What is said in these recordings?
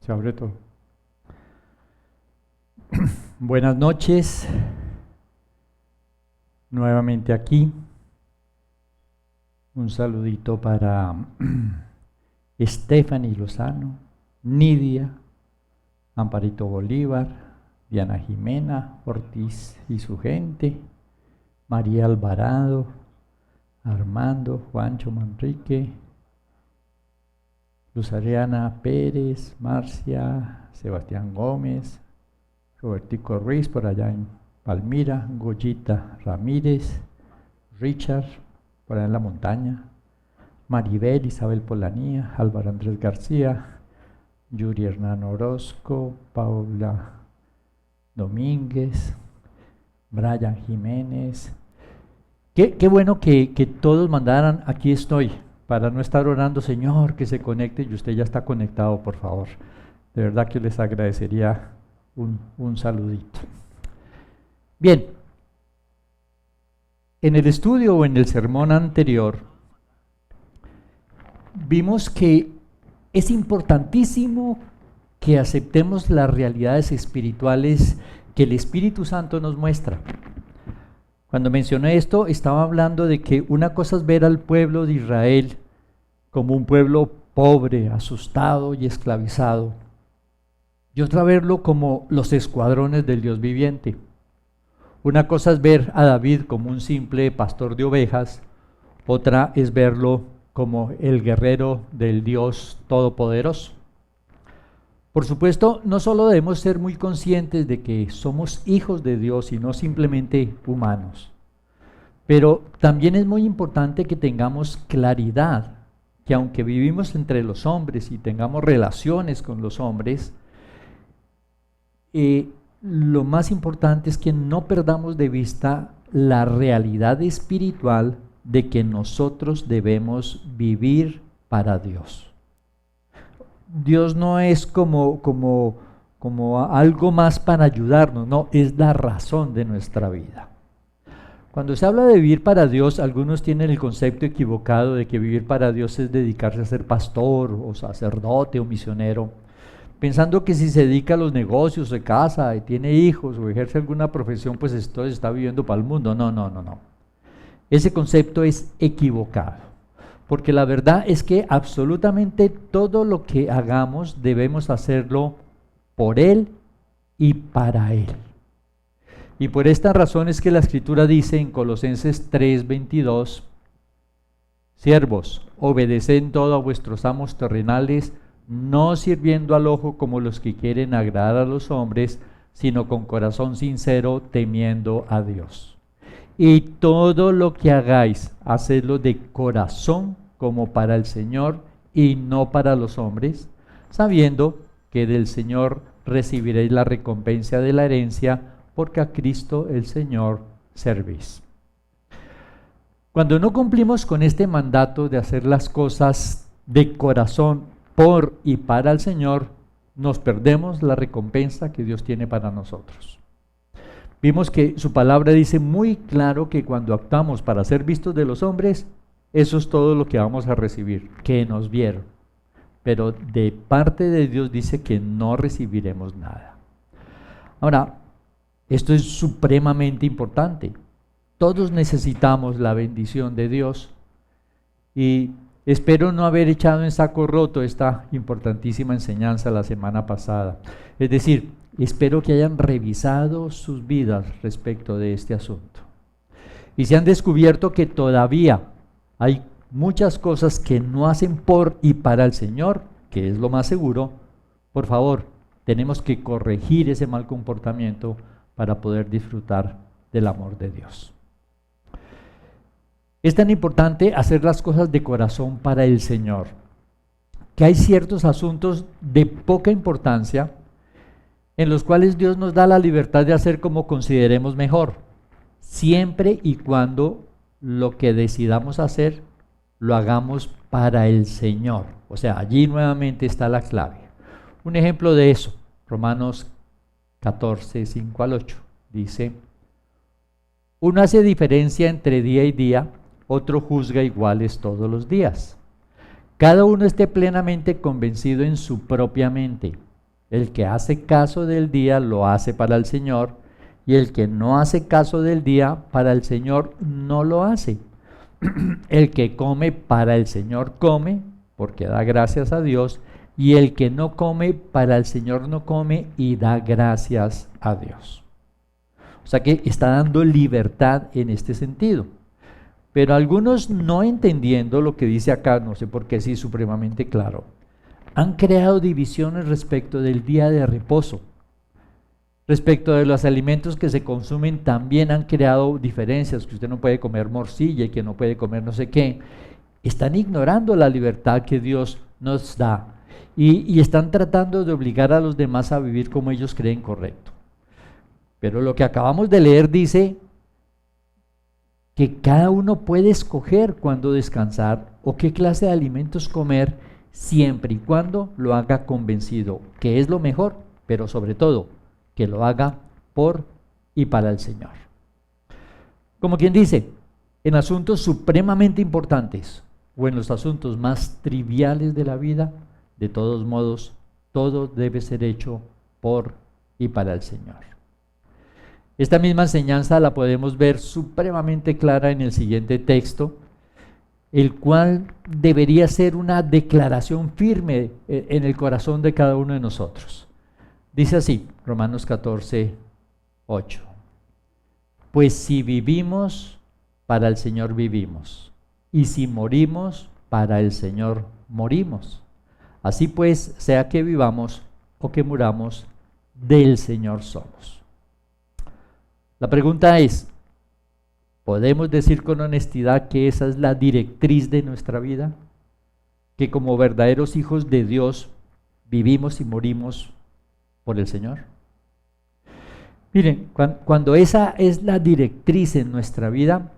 Se abre todo. Buenas noches. Nuevamente aquí. Un saludito para Stephanie Lozano, Nidia, Amparito Bolívar, Diana Jimena Ortiz y su gente, María Alvarado, Armando, Juancho Manrique, Luz Ariana Pérez, Marcia, Sebastián Gómez, Robertico Ruiz por allá en Palmira, Goyita Ramírez, Richard por allá en la montaña, Maribel Isabel Polanía, Álvaro Andrés García, Yuri Hernán Orozco, Paula Domínguez, Brian Jiménez. Qué bueno que todos mandaran, aquí estoy, para no estar orando, Señor, que se conecte, y usted ya está conectado, por favor. De verdad que les agradecería un saludito. Bien, en el estudio o en el sermón anterior, vimos que es importantísimo que aceptemos las realidades espirituales que el Espíritu Santo nos muestra. Cuando mencioné esto, estaba hablando de que una cosa es ver al pueblo de Israel como un pueblo pobre, asustado y esclavizado, y otra verlo como los escuadrones del Dios viviente. Una cosa es ver a David como un simple pastor de ovejas, otra es verlo como el guerrero del Dios Todopoderoso. Por supuesto, no solo debemos ser muy conscientes de que somos hijos de Dios y no simplemente humanos, pero también es muy importante que tengamos claridad que aunque vivimos entre los hombres y tengamos relaciones con los hombres, lo más importante es que no perdamos de vista la realidad espiritual de que nosotros debemos vivir para Dios. Dios no es como algo más para ayudarnos, no, es la razón de nuestra vida. Cuando se habla de vivir para Dios, algunos tienen el concepto equivocado de que vivir para Dios es dedicarse a ser pastor o sacerdote o misionero, pensando que si se dedica a los negocios, se casa y tiene hijos o ejerce alguna profesión, pues entonces está viviendo para el mundo. No. Ese concepto es equivocado. Porque la verdad es que absolutamente todo lo que hagamos debemos hacerlo por Él y para Él. Y por esta razón es que la Escritura dice en Colosenses 3:22, siervos, obedeced en todo a vuestros amos terrenales, no sirviendo al ojo como los que quieren agradar a los hombres, sino con corazón sincero, temiendo a Dios. Y todo lo que hagáis, hacedlo de corazón como para el Señor y no para los hombres, sabiendo que del Señor recibiréis la recompensa de la herencia, porque a Cristo el Señor servís. Cuando no cumplimos con este mandato de hacer las cosas de corazón por y para el Señor, nos perdemos la recompensa que Dios tiene para nosotros. Vimos que su palabra dice muy claro que cuando actuamos para ser vistos de los hombres, eso es todo lo que vamos a recibir, que nos vieron. Pero de parte de Dios dice que no recibiremos nada. Ahora, esto es supremamente importante. Todos necesitamos la bendición de Dios y espero no haber echado en saco roto esta importantísima enseñanza la semana pasada. Es decir, espero que hayan revisado sus vidas respecto de este asunto. Y se han descubierto que todavía hay muchas cosas que no hacen por y para el Señor, que es lo más seguro. Por favor, tenemos que corregir ese mal comportamiento para poder disfrutar del amor de Dios. Es tan importante hacer las cosas de corazón para el Señor, que hay ciertos asuntos de poca importancia en los cuales Dios nos da la libertad de hacer como consideremos mejor, siempre y cuando lo que decidamos hacer lo hagamos para el Señor. O sea, allí nuevamente está la clave. Un ejemplo de eso, Romanos 14, 5 al 8, dice: uno hace diferencia entre día y día, otro juzga iguales todos los días. Cada uno esté plenamente convencido en su propia mente. El que hace caso del día lo hace para el Señor, y el que no hace caso del día para el Señor no lo hace. El que come para el Señor come, porque da gracias a Dios, y el que no come para el Señor no come y da gracias a Dios. O sea que está dando libertad en este sentido. Pero algunos, no entendiendo lo que dice acá, no sé por qué sí supremamente claro, han creado divisiones respecto del día de reposo. Respecto de los alimentos que se consumen, también han creado diferencias, que usted no puede comer morcilla y que no puede comer no sé qué. Están ignorando la libertad que Dios nos da y están tratando de obligar a los demás a vivir como ellos creen correcto. Pero lo que acabamos de leer dice que cada uno puede escoger cuándo descansar o qué clase de alimentos comer, siempre y cuando lo haga convencido, que es lo mejor, pero sobre todo, que lo haga por y para el Señor. Como quien dice, en asuntos supremamente importantes o en los asuntos más triviales de la vida, de todos modos, todo debe ser hecho por y para el Señor. Esta misma enseñanza la podemos ver supremamente clara en el siguiente texto, el cual debería ser una declaración firme en el corazón de cada uno de nosotros. Dice así, Romanos 14, 8. Pues si vivimos, para el Señor vivimos, y si morimos, para el Señor morimos. Así pues, sea que vivamos o que muramos, del Señor somos. La pregunta es, ¿podemos decir con honestidad que esa es la directriz de nuestra vida? ¿Que como verdaderos hijos de Dios vivimos y morimos por el Señor? Miren, cuando esa es la directriz en nuestra vida,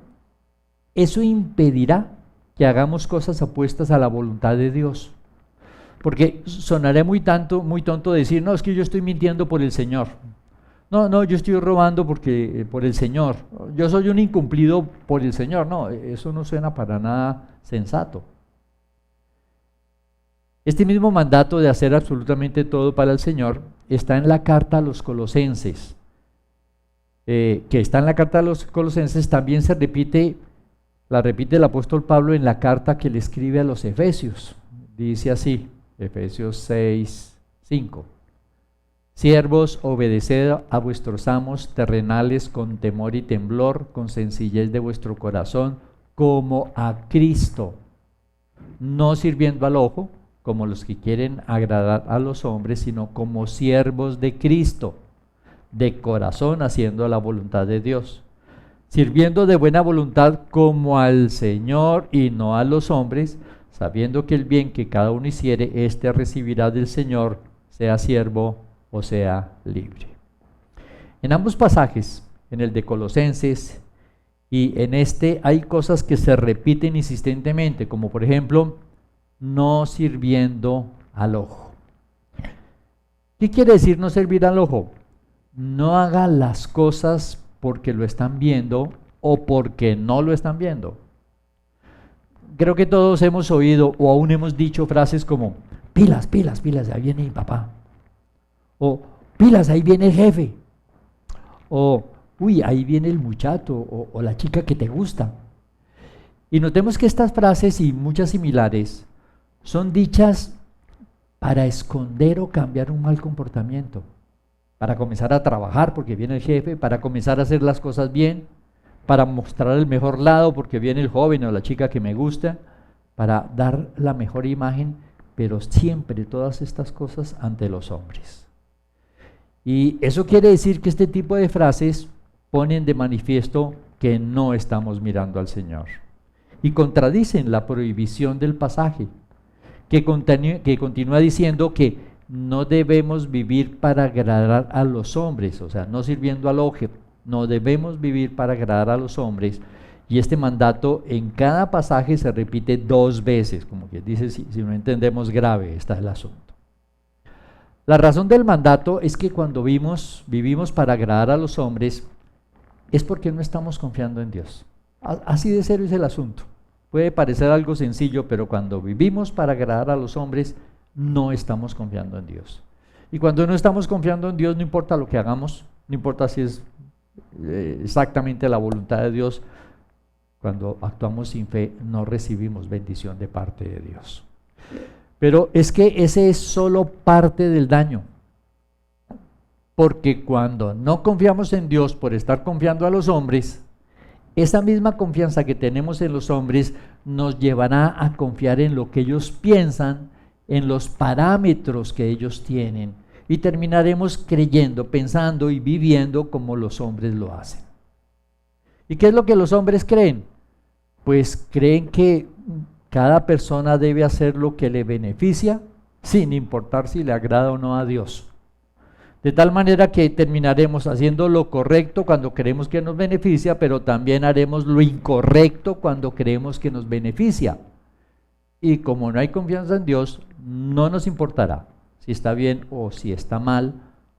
eso impedirá que hagamos cosas opuestas a la voluntad de Dios. Porque sonará muy tonto decir, no, es que yo estoy mintiendo por el Señor. No, yo estoy robando porque por el Señor. Yo soy un incumplido por el Señor. No, eso no suena para nada sensato. Este mismo mandato de hacer absolutamente todo para el Señor está en la carta a los Colosenses. Que está en la carta a los Colosenses, también la repite el apóstol Pablo en la carta que le escribe a los Efesios. Dice así, Efesios 6, 5. Siervos, obedeced a vuestros amos terrenales con temor y temblor, con sencillez de vuestro corazón, como a Cristo, no sirviendo al ojo, como los que quieren agradar a los hombres, sino como siervos de Cristo, de corazón haciendo la voluntad de Dios, sirviendo de buena voluntad como al Señor y no a los hombres, sabiendo que el bien que cada uno hiciere, éste recibirá del Señor, sea siervo o sea libre. En ambos pasajes, en el de Colosenses y en este, hay cosas que se repiten insistentemente, como por ejemplo, no sirviendo al ojo. ¿Qué quiere decir no servir al ojo? No haga las cosas porque lo están viendo o porque no lo están viendo. Creo que todos hemos oído o aún hemos dicho frases como, pilas, pilas, pilas, ahí viene mi papá. O pilas, ahí viene el jefe. O uy, ahí viene el muchacho o la chica que te gusta. Y notemos que estas frases y muchas similares son dichas para esconder o cambiar un mal comportamiento, para comenzar a trabajar porque viene el jefe, para comenzar a hacer las cosas bien, para mostrar el mejor lado porque viene el joven o la chica que me gusta, para dar la mejor imagen, pero siempre todas estas cosas ante los hombres. Y eso quiere decir que este tipo de frases ponen de manifiesto que no estamos mirando al Señor y contradicen la prohibición del pasaje, que continúa diciendo que no debemos vivir para agradar a los hombres, o sea, no sirviendo al ojo, no debemos vivir para agradar a los hombres. Y este mandato en cada pasaje se repite 2 veces, como que dice, si no entendemos, grave está el asunto. La razón del mandato es que cuando vivimos para agradar a los hombres, es porque no estamos confiando en Dios. Así de serio es el asunto. Puede parecer algo sencillo, pero cuando vivimos para agradar a los hombres, no estamos confiando en Dios. Y cuando no estamos confiando en Dios, no importa lo que hagamos, no importa si es exactamente la voluntad de Dios, cuando actuamos sin fe no recibimos bendición de parte de Dios. Pero es que ese es solo parte del daño, porque cuando no confiamos en Dios por estar confiando a los hombres, esa misma confianza que tenemos en los hombres nos llevará a confiar en lo que ellos piensan, en los parámetros que ellos tienen, y terminaremos creyendo, pensando y viviendo como los hombres lo hacen. ¿Y qué es lo que los hombres creen? Pues creen que cada persona debe hacer lo que le beneficia, sin importar si le agrada o no a Dios. De tal manera que terminaremos haciendo lo correcto cuando creemos que nos beneficia, pero también haremos lo incorrecto cuando creemos que nos beneficia. Y como no hay confianza en Dios, no nos importará si está bien o si está mal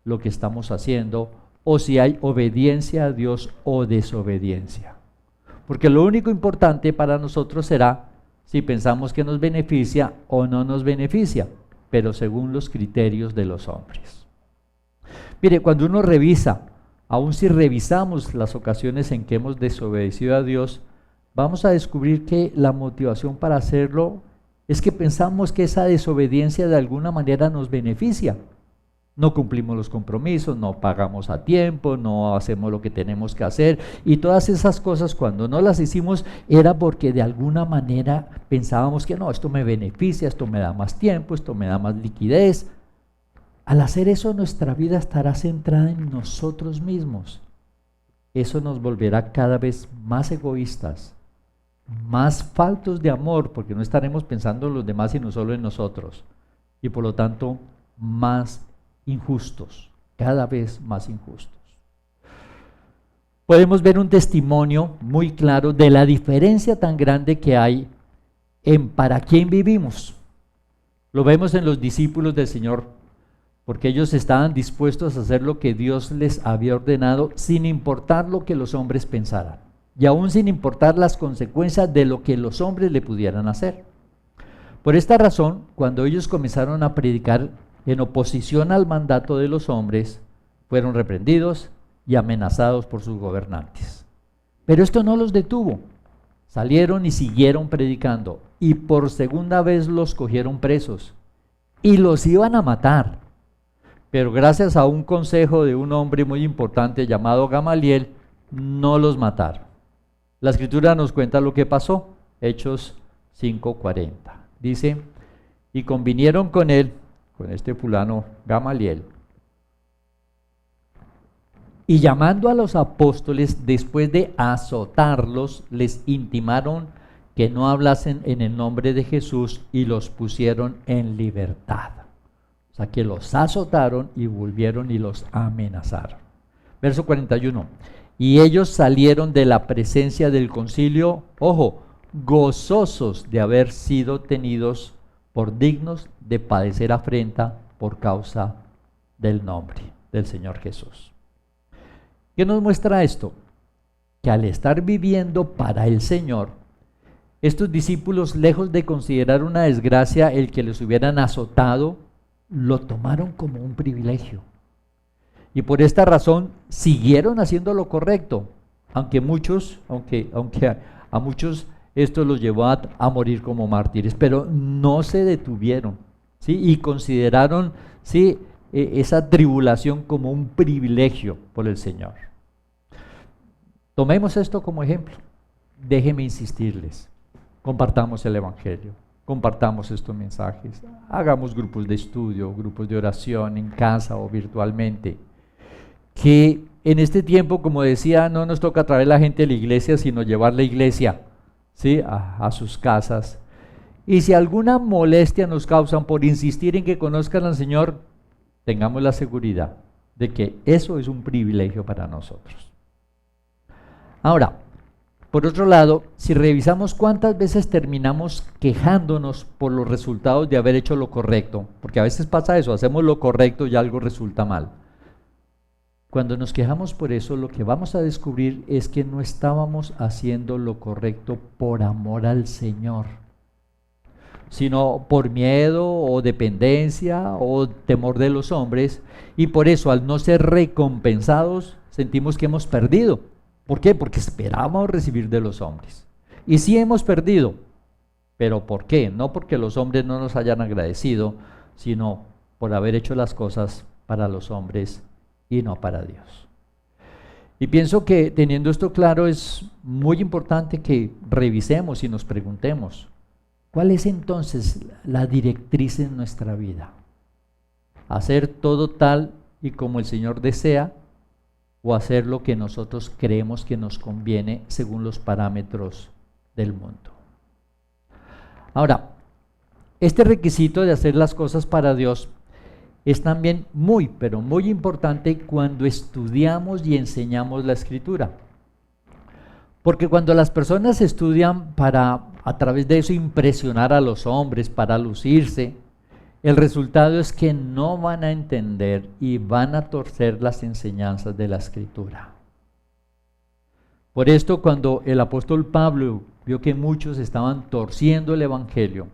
lo que estamos haciendo, o si hay obediencia a Dios o desobediencia. Porque lo único importante para nosotros será si pensamos que nos beneficia o no nos beneficia, pero según los criterios de los hombres. Mire, cuando uno revisa, aun si revisamos las ocasiones en que hemos desobedecido a Dios, vamos a descubrir que la motivación para hacerlo es que pensamos que esa desobediencia de alguna manera nos beneficia. No cumplimos los compromisos, no pagamos a tiempo, no hacemos lo que tenemos que hacer, y todas esas cosas cuando no las hicimos era porque de alguna manera pensábamos que no, esto me beneficia, esto me da más tiempo, esto me da más liquidez. Al hacer eso nuestra vida estará centrada en nosotros mismos. Eso nos volverá cada vez más egoístas, más faltos de amor, porque no estaremos pensando en los demás sino solo en nosotros, y por lo tanto más injustos, cada vez más injustos. Podemos ver un testimonio muy claro de la diferencia tan grande que hay en para quién vivimos. Lo vemos en los discípulos del Señor, porque ellos estaban dispuestos a hacer lo que Dios les había ordenado sin importar lo que los hombres pensaran, y aún sin importar las consecuencias de lo que los hombres le pudieran hacer. Por esta razón, cuando ellos comenzaron a predicar en oposición al mandato de los hombres, fueron reprendidos y amenazados por sus gobernantes. Pero esto no los detuvo. Salieron y siguieron predicando, y por segunda vez los cogieron presos y los iban a matar. Pero gracias a un consejo de un hombre muy importante llamado Gamaliel, no los mataron. La Escritura nos cuenta lo que pasó. Hechos 5:40. Dice, y convinieron con él, con este fulano Gamaliel, y llamando a los apóstoles, después de azotarlos, les intimaron que no hablasen en el nombre de Jesús, y los pusieron en libertad. O sea que los azotaron y volvieron y los amenazaron. Verso 41. Y ellos salieron de la presencia del concilio, ojo, gozosos de haber sido tenidos por dignos de padecer afrenta por causa del nombre del Señor Jesús. ¿Qué nos muestra esto? Que al estar viviendo para el Señor, estos discípulos, lejos de considerar una desgracia el que les hubieran azotado, lo tomaron como un privilegio. Y por esta razón siguieron haciendo lo correcto, aunque a muchos esto los llevó a morir como mártires, pero no se detuvieron, ¿sí? Y consideraron, ¿sí?, esa tribulación como un privilegio por el Señor. Tomemos esto como ejemplo. Déjenme insistirles, compartamos el Evangelio, compartamos estos mensajes, hagamos grupos de estudio, grupos de oración en casa o virtualmente. Que en este tiempo, como decía, no nos toca traer la gente a la iglesia, sino llevar la iglesia, ¿sí?, a sus casas. Y si alguna molestia nos causan por insistir en que conozcan al Señor, tengamos la seguridad de que eso es un privilegio para nosotros. Ahora, por otro lado, si revisamos cuántas veces terminamos quejándonos por los resultados de haber hecho lo correcto, porque a veces pasa eso, hacemos lo correcto y algo resulta mal. Cuando nos quejamos por eso, lo que vamos a descubrir es que no estábamos haciendo lo correcto por amor al Señor. sino por miedo o dependencia o temor de los hombres, y por eso al no ser recompensados sentimos que hemos perdido. ¿Por qué? Porque esperábamos recibir de los hombres. Y sí hemos perdido, pero ¿por qué? No porque los hombres no nos hayan agradecido, sino por haber hecho las cosas para los hombres y no para Dios. Y pienso que teniendo esto claro es muy importante que revisemos y nos preguntemos, ¿cuál es entonces la directriz en nuestra vida? ¿Hacer todo tal y como el Señor desea o hacer lo que nosotros creemos que nos conviene según los parámetros del mundo? Ahora, este requisito de hacer las cosas para Dios es también muy, pero muy importante cuando estudiamos y enseñamos la Escritura. Porque cuando las personas estudian para, a través de eso, impresionar a los hombres, para lucirse, el resultado es que no van a entender y van a torcer las enseñanzas de la Escritura. Por esto, cuando el apóstol Pablo vio que muchos estaban torciendo el Evangelio,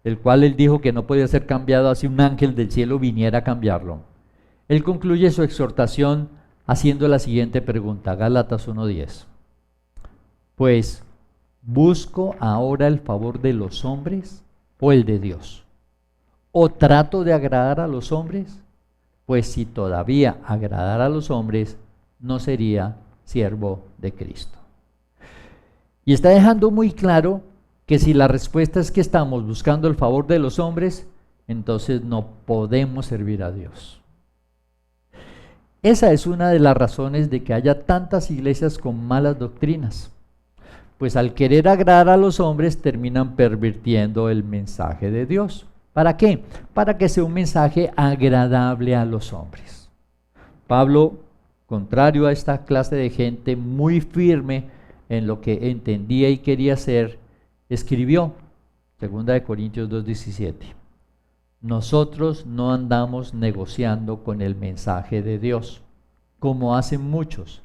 el cual él dijo que no podía ser cambiado así un ángel del cielo viniera a cambiarlo, él concluye su exhortación haciendo la siguiente pregunta, Gálatas 1:10. Pues, ¿busco ahora el favor de los hombres o el de Dios? ¿O trato de agradar a los hombres? Pues si todavía agradara a los hombres, no sería siervo de Cristo. Y está dejando muy claro que si la respuesta es que estamos buscando el favor de los hombres, entonces no podemos servir a Dios. Esa es una de las razones de que haya tantas iglesias con malas doctrinas, pues al querer agradar a los hombres terminan pervirtiendo el mensaje de Dios. ¿Para qué? Para que sea un mensaje agradable a los hombres. Pablo, contrario a esta clase de gente muy firme en lo que entendía y quería hacer, escribió, 2 Corintios 2:17, nosotros no andamos negociando con el mensaje de Dios, como hacen muchos.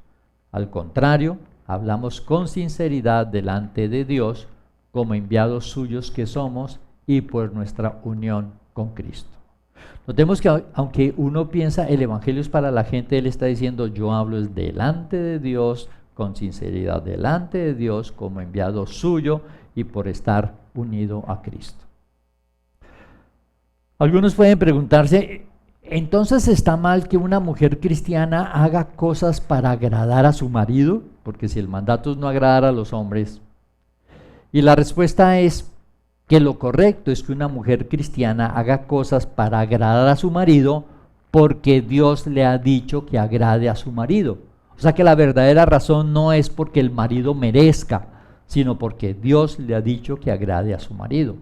Al contrario, hablamos con sinceridad delante de Dios, como enviados suyos que somos, y por nuestra unión con Cristo. Notemos que aunque uno piensa el Evangelio es para la gente, él está diciendo yo hablo es delante de Dios, con sinceridad delante de Dios, como enviado suyo y por estar unido a Cristo. Algunos pueden preguntarse, ¿entonces está mal que una mujer cristiana haga cosas para agradar a su marido? Porque si el mandato es no agradar a los hombres. Y la respuesta es que lo correcto es que una mujer cristiana haga cosas para agradar a su marido porque Dios le ha dicho que agrade a su marido. O sea que la verdadera razón no es porque el marido merezca, sino porque Dios le ha dicho que agrade a su marido.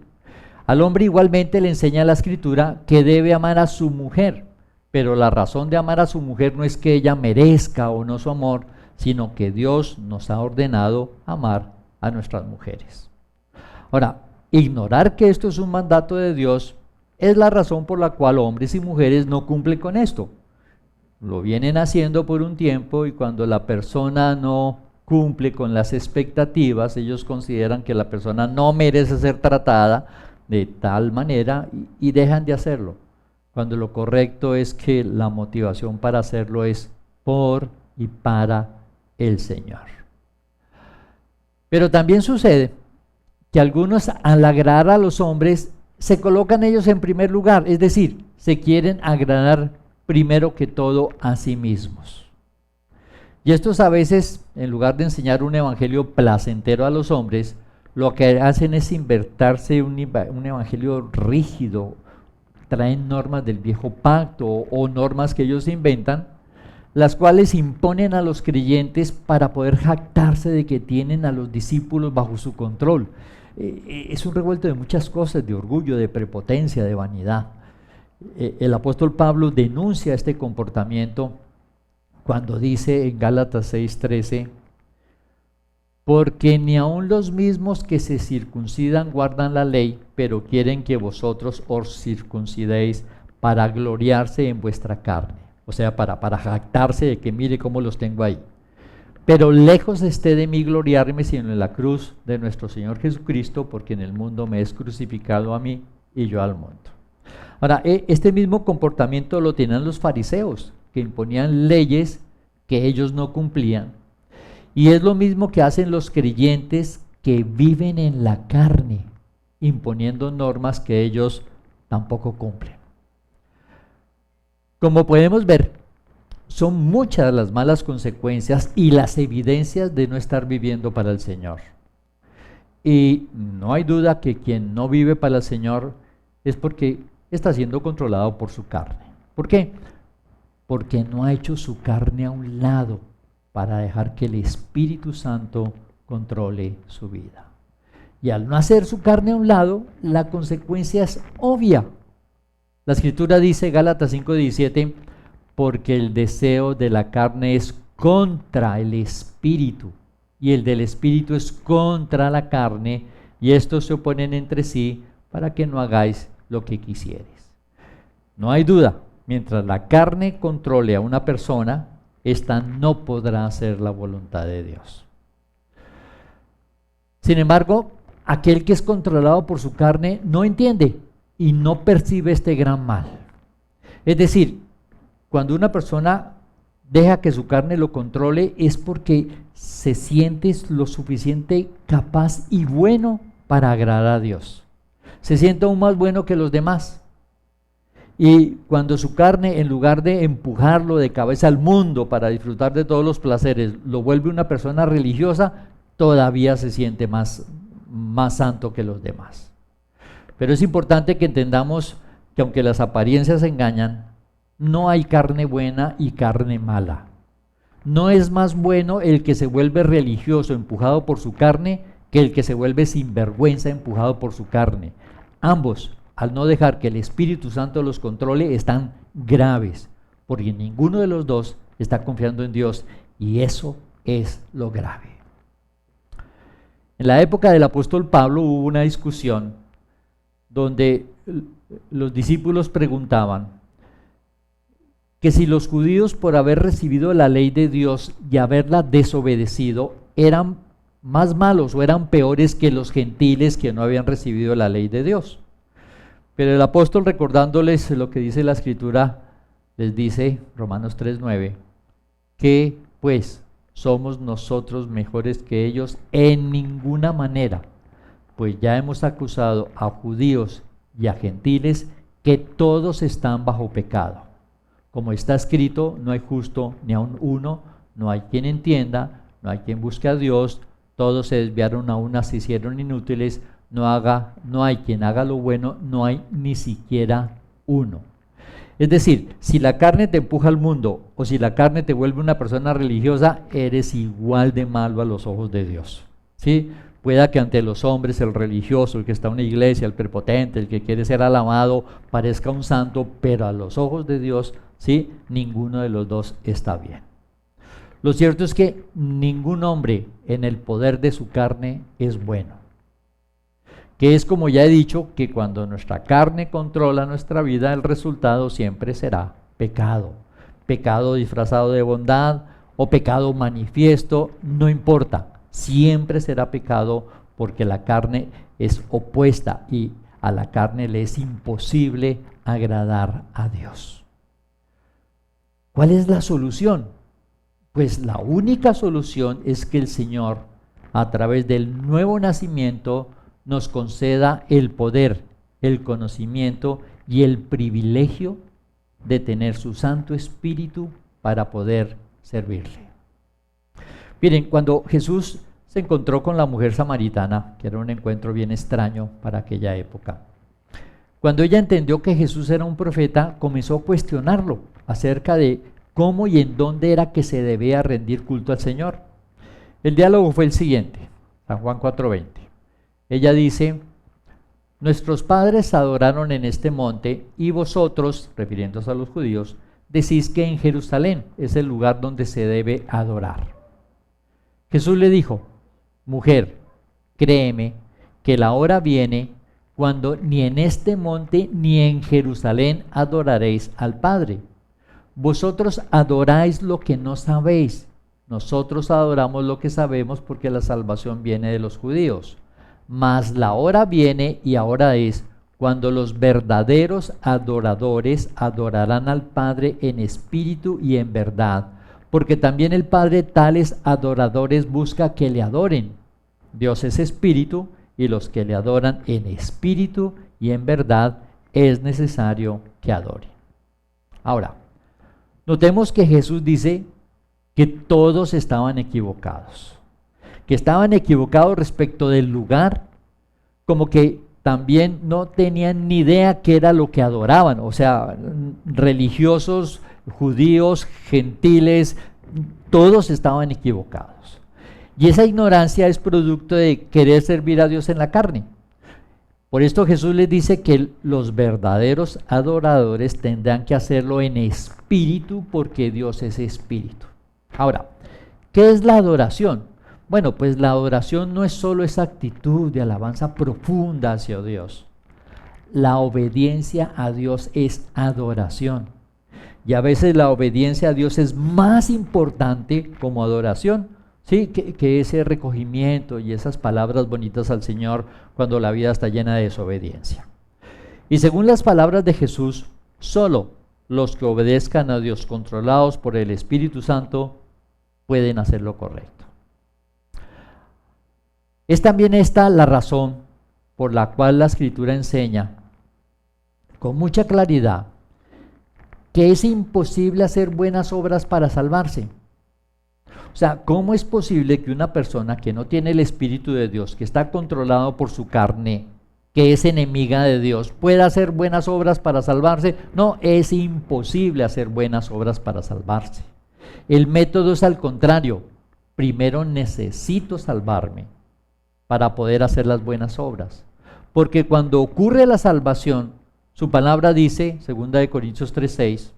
Al hombre igualmente le enseña la Escritura que debe amar a su mujer, pero la razón de amar a su mujer no es que ella merezca o no su amor, sino que Dios nos ha ordenado amar a nuestras mujeres. Ahora, ignorar que esto es un mandato de Dios es la razón por la cual hombres y mujeres no cumplen con esto. Lo vienen haciendo por un tiempo y cuando la persona no cumple con las expectativas, ellos consideran que la persona no merece ser tratada de tal manera y dejan de hacerlo, cuando lo correcto es que la motivación para hacerlo es por y para el Señor. Pero también sucede que algunos al agradar a los hombres se colocan ellos en primer lugar, es decir, se quieren agradar primero que todo a sí mismos. Y estos a veces, en lugar de enseñar un evangelio placentero a los hombres, lo que hacen es inventarse un evangelio rígido, traen normas del viejo pacto o normas que ellos inventan, las cuales imponen a los creyentes para poder jactarse de que tienen a los discípulos bajo su control. Es un revuelto de muchas cosas, de orgullo, de prepotencia, de vanidad. El apóstol Pablo denuncia este comportamiento cuando dice en Gálatas 6:13, porque ni aun los mismos que se circuncidan guardan la ley, pero quieren que vosotros os circuncidéis para gloriarse en vuestra carne. O sea, para jactarse de que mire cómo los tengo ahí. Pero lejos esté de mí gloriarme, sino en la cruz de nuestro Señor Jesucristo, porque en el mundo me es crucificado a mí y yo al mundo. Ahora, este mismo comportamiento lo tenían los fariseos, que imponían leyes que ellos no cumplían. Y es lo mismo que hacen los creyentes que viven en la carne, imponiendo normas que ellos tampoco cumplen. Como podemos ver, son muchas las malas consecuencias y las evidencias de no estar viviendo para el Señor. Y no hay duda que quien no vive para el Señor es porque está siendo controlado por su carne. ¿Por qué? Porque no ha hecho su carne a un lado para dejar que el Espíritu Santo controle su vida. Y al no hacer su carne a un lado, la consecuencia es obvia. La Escritura dice, Gálatas 5:17, porque el deseo de la carne es contra el Espíritu, y el del Espíritu es contra la carne, y estos se oponen entre sí para que no hagáis lo que quisieres. No hay duda, mientras la carne controle a una persona, ésta no podrá hacer la voluntad de Dios. Sin embargo, aquel que es controlado por su carne no entiende y no percibe este gran mal. Es decir, cuando una persona deja que su carne lo controle es porque se siente lo suficiente capaz y bueno para agradar a Dios. Se siente aún más bueno que los demás. Y cuando su carne, en lugar de empujarlo de cabeza al mundo para disfrutar de todos los placeres, lo vuelve una persona religiosa, todavía se siente más santo que los demás. Pero es importante que entendamos que aunque las apariencias engañan, no hay carne buena y carne mala. No es más bueno el que se vuelve religioso empujado por su carne que el que se vuelve sinvergüenza empujado por su carne. Ambos, al no dejar que el Espíritu Santo los controle, están graves, porque ninguno de los dos está confiando en Dios, y eso es lo grave. En la época del apóstol Pablo hubo una discusión donde los discípulos preguntaban que si los judíos, por haber recibido la ley de Dios y haberla desobedecido, eran más malos o eran peores que los gentiles que no habían recibido la ley de Dios. Pero el apóstol, recordándoles lo que dice la Escritura, les dice, Romanos 3:9, que pues somos nosotros mejores que ellos en ninguna manera, pues ya hemos acusado a judíos y a gentiles que todos están bajo pecado. Como está escrito, no hay justo ni aun uno, no hay quien entienda, no hay quien busque a Dios, todos se desviaron, a una se hicieron inútiles, no hay quien haga lo bueno, no hay ni siquiera uno. Es decir, si la carne te empuja al mundo o si la carne te vuelve una persona religiosa, eres igual de malo a los ojos de Dios. ¿Sí? Pueda que ante los hombres el religioso, el que está en una iglesia, el prepotente, el que quiere ser alabado, parezca un santo, pero a los ojos de Dios, ¿sí?, ninguno de los dos está bien. Lo cierto es que ningún hombre en el poder de su carne es bueno. Que es, como ya he dicho, que cuando nuestra carne controla nuestra vida, el resultado siempre será pecado. Pecado disfrazado de bondad o pecado manifiesto, no importa. Siempre será pecado porque la carne es opuesta y a la carne le es imposible agradar a Dios. ¿Cuál es la solución? Pues la única solución es que el Señor, a través del nuevo nacimiento, nos conceda el poder, el conocimiento y el privilegio de tener su Santo Espíritu para poder servirle. Miren, cuando Jesús se encontró con la mujer samaritana, que era un encuentro bien extraño para aquella época, cuando ella entendió que Jesús era un profeta, comenzó a cuestionarlo acerca de cómo y en dónde era que se debía rendir culto al Señor. El diálogo fue el siguiente, San Juan 4:20. Ella dice: nuestros padres adoraron en este monte y vosotros, refiriéndose a los judíos, decís que en Jerusalén es el lugar donde se debe adorar. Jesús le dijo: mujer, créeme que la hora viene cuando ni en este monte ni en Jerusalén adoraréis al Padre. Vosotros adoráis lo que no sabéis, nosotros adoramos lo que sabemos porque la salvación viene de los judíos. Mas la hora viene y ahora es cuando los verdaderos adoradores adorarán al Padre en espíritu y en verdad, porque también el Padre tales adoradores busca que le adoren. Dios es espíritu y los que le adoran en espíritu y en verdad es necesario que adoren. Ahora, notemos que Jesús dice que todos estaban equivocados, que estaban equivocados respecto del lugar, como que también no tenían ni idea qué era lo que adoraban, o sea, religiosos, judíos, gentiles, todos estaban equivocados. Y esa ignorancia es producto de querer servir a Dios en la carne. Por esto Jesús les dice que los verdaderos adoradores tendrán que hacerlo en espíritu, porque Dios es espíritu. Ahora, ¿qué es la adoración? Bueno, pues la adoración no es solo esa actitud de alabanza profunda hacia Dios. La obediencia a Dios es adoración. Y a veces la obediencia a Dios es más importante como adoración, ¿sí? que ese recogimiento y esas palabras bonitas al Señor cuando la vida está llena de desobediencia. Y según las palabras de Jesús, solo los que obedezcan a Dios controlados por el Espíritu Santo pueden hacer lo correcto. Es también esta la razón por la cual la Escritura enseña con mucha claridad que es imposible hacer buenas obras para salvarse. O sea, ¿cómo es posible que una persona que no tiene el Espíritu de Dios, que está controlado por su carne, que es enemiga de Dios, pueda hacer buenas obras para salvarse? No, es imposible hacer buenas obras para salvarse. El método es al contrario. Primero necesito salvarme para poder hacer las buenas obras. Porque cuando ocurre la salvación, su palabra dice, 2 Corintios 3:6,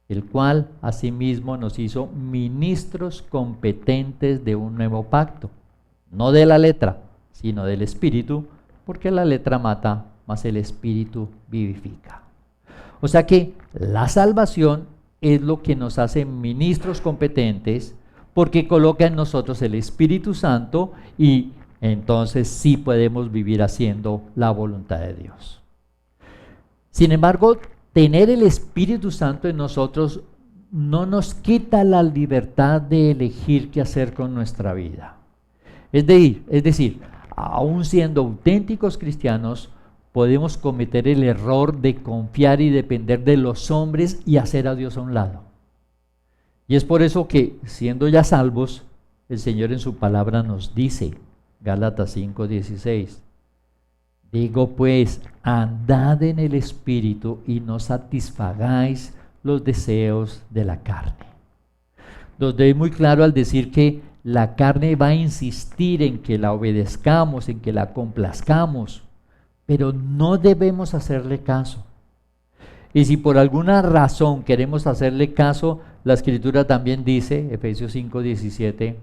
el cual asimismo nos hizo ministros competentes de un nuevo pacto, no de la letra, sino del Espíritu, porque la letra mata, mas el Espíritu vivifica. O sea que la salvación es lo que nos hace ministros competentes, porque coloca en nosotros el Espíritu Santo y entonces sí podemos vivir haciendo la voluntad de Dios. Sin embargo, tener el Espíritu Santo en nosotros no nos quita la libertad de elegir qué hacer con nuestra vida. Es decir, aún siendo auténticos cristianos, podemos cometer el error de confiar y depender de los hombres y hacer a Dios a un lado. Y es por eso que, siendo ya salvos, el Señor en su palabra nos dice, Gálatas 5:16, digo pues, andad en el Espíritu y no satisfagáis los deseos de la carne. Donde es muy claro al decir que la carne va a insistir en que la obedezcamos, en que la complazcamos, pero no debemos hacerle caso. Y si por alguna razón queremos hacerle caso, la Escritura también dice, Efesios 5:17,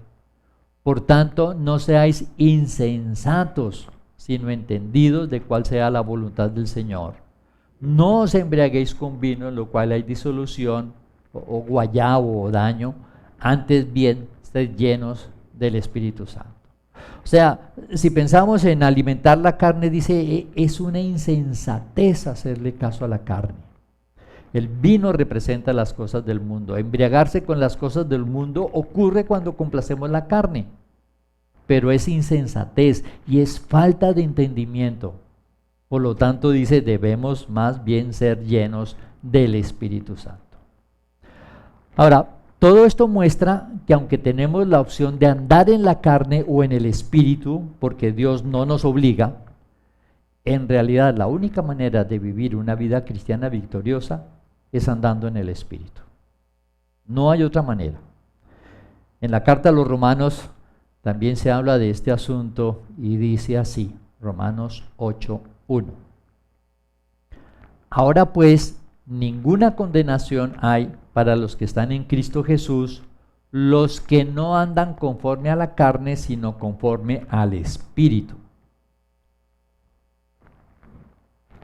por tanto no seáis insensatos, sino entendidos de cuál sea la voluntad del Señor. No os embriaguéis con vino, en lo cual hay disolución, o guayabo, o daño, antes bien estéis llenos del Espíritu Santo. O sea, si pensamos en alimentar la carne, dice, es una insensatez hacerle caso a la carne. El vino representa las cosas del mundo. Embriagarse con las cosas del mundo ocurre cuando complacemos la carne, pero es insensatez y es falta de entendimiento. Por lo tanto, dice, debemos más bien ser llenos del Espíritu Santo. Ahora, todo esto muestra que aunque tenemos la opción de andar en la carne o en el Espíritu, porque Dios no nos obliga, en realidad la única manera de vivir una vida cristiana victoriosa es andando en el Espíritu. No hay otra manera. En la carta a los Romanos también se habla de este asunto y dice así, Romanos 8:1. Ahora pues, ninguna condenación hay para los que están en Cristo Jesús, los que no andan conforme a la carne, sino conforme al Espíritu.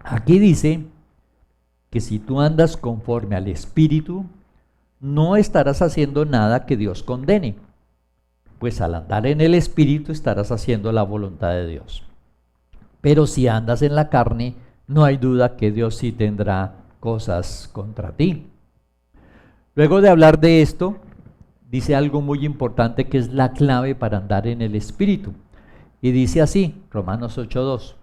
Aquí dice que si tú andas conforme al Espíritu, no estarás haciendo nada que Dios condene, pues al andar en el Espíritu estarás haciendo la voluntad de Dios. Pero si andas en la carne, no hay duda que Dios sí tendrá cosas contra ti. Luego de hablar de esto, dice algo muy importante que es la clave para andar en el Espíritu. Y dice así, Romanos 8:2,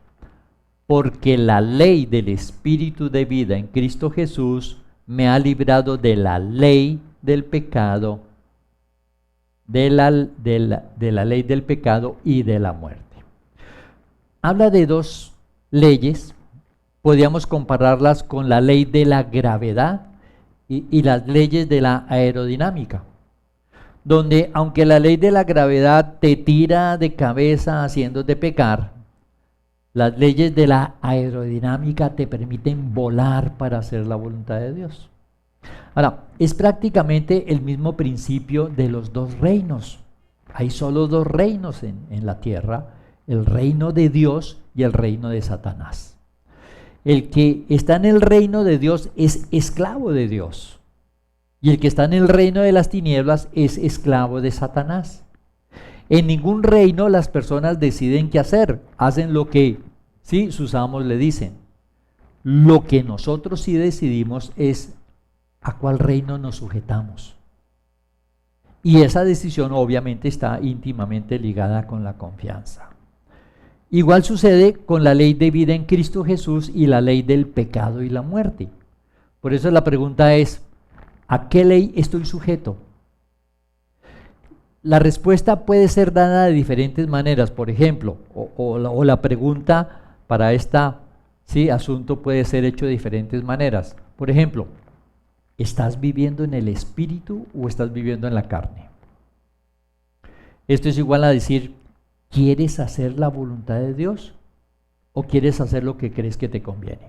porque la ley del Espíritu de vida en Cristo Jesús me ha librado de la ley del pecado, de la ley del pecado y de la muerte. Habla de dos leyes, podríamos compararlas con la ley de la gravedad y las leyes de la aerodinámica, donde aunque la ley de la gravedad te tira de cabeza haciéndote pecar, las leyes de la aerodinámica te permiten volar para hacer la voluntad de Dios. Ahora, es prácticamente el mismo principio de los dos reinos. Hay solo dos reinos en la tierra, el reino de Dios y el reino de Satanás. El que está en el reino de Dios es esclavo de Dios, y el que está en el reino de las tinieblas es esclavo de Satanás. En ningún reino las personas deciden qué hacer, hacen lo que sí, sus amos le dicen. Lo que nosotros sí decidimos es a cuál reino nos sujetamos. Y esa decisión obviamente está íntimamente ligada con la confianza. Igual sucede con la ley de vida en Cristo Jesús y la ley del pecado y la muerte. Por eso la pregunta es, ¿a qué ley estoy sujeto? La respuesta puede ser dada de diferentes maneras. Por ejemplo, o la pregunta para este asunto puede ser hecho de diferentes maneras. Por ejemplo, ¿estás viviendo en el Espíritu o estás viviendo en la carne? Esto es igual a decir, ¿quieres hacer la voluntad de Dios o quieres hacer lo que crees que te conviene?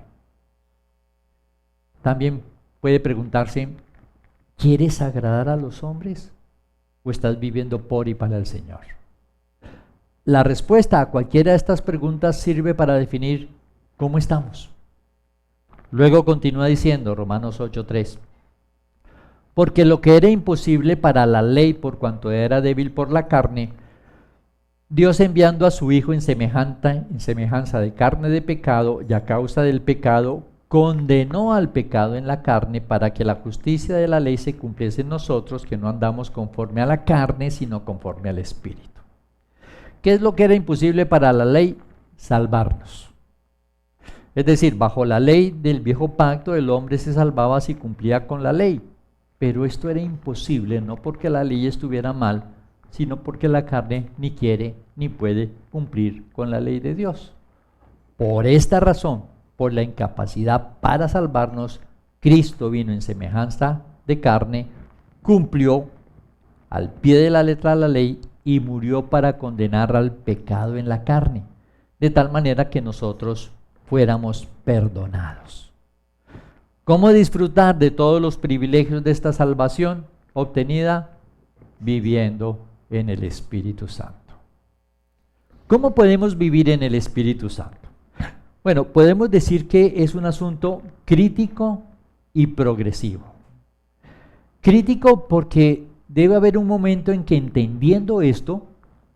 También puede preguntarse, ¿quieres agradar a los hombres o estás viviendo por y para el Señor? La respuesta a cualquiera de estas preguntas sirve para definir cómo estamos. Luego continúa diciendo Romanos 8:3, porque lo que era imposible para la ley por cuanto era débil por la carne, Dios enviando a su Hijo en semejanza de carne de pecado y a causa del pecado, condenó al pecado en la carne para que la justicia de la ley se cumpliese en nosotros, que no andamos conforme a la carne, sino conforme al Espíritu. ¿Qué es lo que era imposible para la ley? Salvarnos. Es decir, bajo la ley del viejo pacto, el hombre se salvaba si cumplía con la ley. Pero esto era imposible, no porque la ley estuviera mal, sino porque la carne ni quiere ni puede cumplir con la ley de Dios. Por esta razón, por la incapacidad para salvarnos, Cristo vino en semejanza de carne, cumplió al pie de la letra de la ley y murió para condenar al pecado en la carne, de tal manera que nosotros fuéramos perdonados. ¿Cómo disfrutar de todos los privilegios de esta salvación obtenida? Viviendo en el Espíritu Santo. ¿Cómo podemos vivir en el Espíritu Santo? Bueno, podemos decir que es un asunto crítico y progresivo. Crítico porque debe haber un momento en que, entendiendo esto,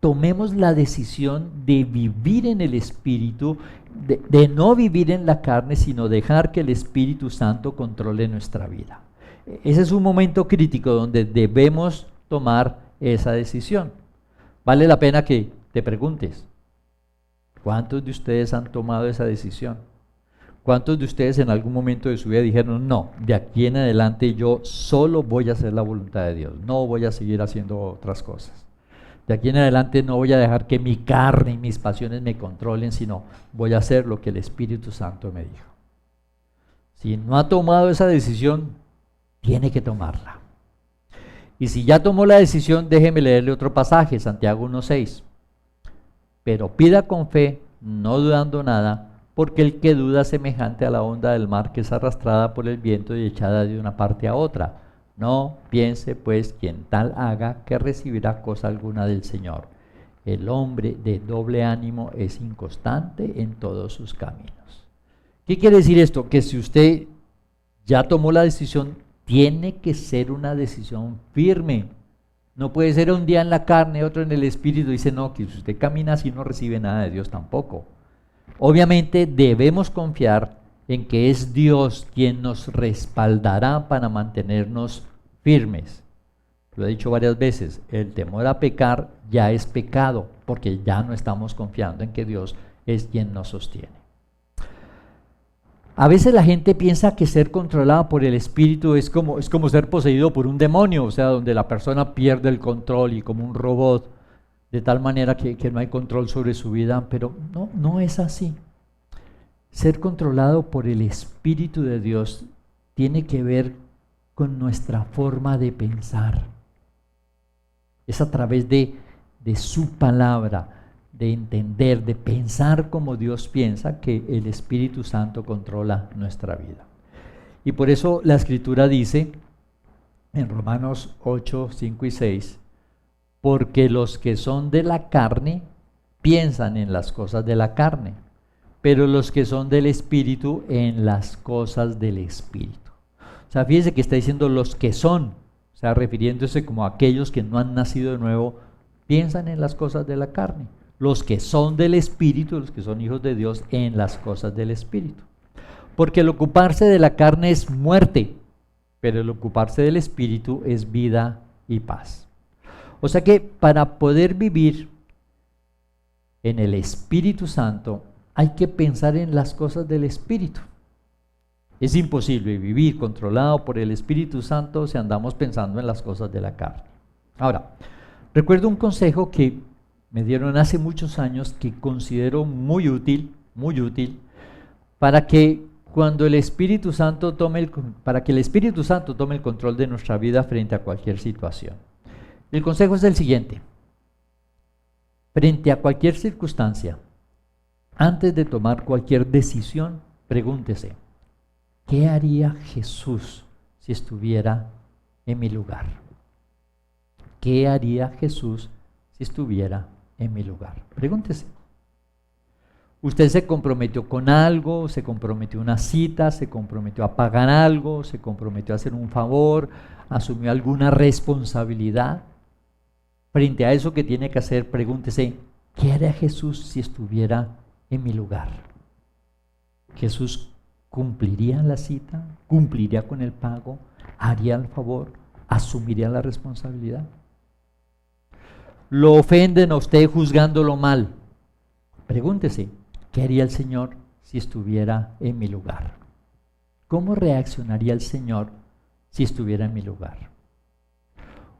tomemos la decisión de vivir en el Espíritu, de no vivir en la carne, sino dejar que el Espíritu Santo controle nuestra vida. Ese es un momento crítico donde debemos tomar esa decisión. Vale la pena que te preguntes, ¿cuántos de ustedes han tomado esa decisión? ¿Cuántos de ustedes en algún momento de su vida dijeron, no, de aquí en adelante yo solo voy a hacer la voluntad de Dios, no voy a seguir haciendo otras cosas? De aquí en adelante no voy a dejar que mi carne y mis pasiones me controlen, sino voy a hacer lo que el Espíritu Santo me dijo. Si no ha tomado esa decisión, tiene que tomarla. Y si ya tomó la decisión, déjeme leerle otro pasaje, Santiago 1:6. Pero pida con fe, no dudando nada, porque el que duda es semejante a la onda del mar que es arrastrada por el viento y echada de una parte a otra. No piense pues quien tal haga que recibirá cosa alguna del Señor. El hombre de doble ánimo es inconstante en todos sus caminos. ¿Qué quiere decir esto? Que si usted ya tomó la decisión, Tiene que ser una decisión firme. No puede ser un día en la carne, otro en el espíritu. Dice, no, que si usted camina así no recibe nada de Dios tampoco. Obviamente debemos confiar en que es Dios quien nos respaldará para mantenernos firmes. Lo he dicho varias veces, el temor a pecar ya es pecado, porque ya no estamos confiando en que Dios es quien nos sostiene. A veces la gente piensa que ser controlada por el espíritu es como ser poseído por un demonio, o sea, donde la persona pierde el control y como un robot, de tal manera que no hay control sobre su vida, pero no es así. Ser controlado por el Espíritu de Dios tiene que ver con nuestra forma de pensar. Es a través de su palabra, de entender, de pensar como Dios piensa, que el Espíritu Santo controla nuestra vida. Y por eso la Escritura dice en Romanos 8, 5 y 6, porque los que son de la carne piensan en las cosas de la carne, pero los que son del Espíritu en las cosas del Espíritu. O sea, fíjense que está diciendo los que son, o sea, refiriéndose como a aquellos que no han nacido de nuevo, piensan en las cosas de la carne. Los que son del Espíritu, los que son hijos de Dios, en las cosas del Espíritu. Porque el ocuparse de la carne es muerte, pero el ocuparse del Espíritu es vida y paz. O sea que para poder vivir en el Espíritu Santo, hay que pensar en las cosas del Espíritu. Es imposible vivir controlado por el Espíritu Santo si andamos pensando en las cosas de la carne. Ahora, recuerdo un consejo que me dieron hace muchos años que considero muy útil, para que cuando el Espíritu Santo para que el Espíritu Santo tome el control de nuestra vida frente a cualquier situación. El consejo es el siguiente: frente a cualquier circunstancia, antes de tomar cualquier decisión, pregúntese, ¿qué haría Jesús si estuviera en mi lugar? ¿Qué haría Jesús si estuviera en mi lugar? Pregúntese. Usted se comprometió con algo, se comprometió a una cita, se comprometió a pagar algo, se comprometió a hacer un favor, asumió alguna responsabilidad. Frente a eso que tiene que hacer, pregúntese, ¿qué haría Jesús si estuviera en mi lugar? ¿Jesús cumpliría la cita? ¿Cumpliría con el pago? ¿Haría el favor? ¿Asumiría la responsabilidad? ¿Lo ofenden a usted juzgándolo mal? Pregúntese, ¿qué haría el Señor si estuviera en mi lugar? ¿Cómo reaccionaría el Señor si estuviera en mi lugar?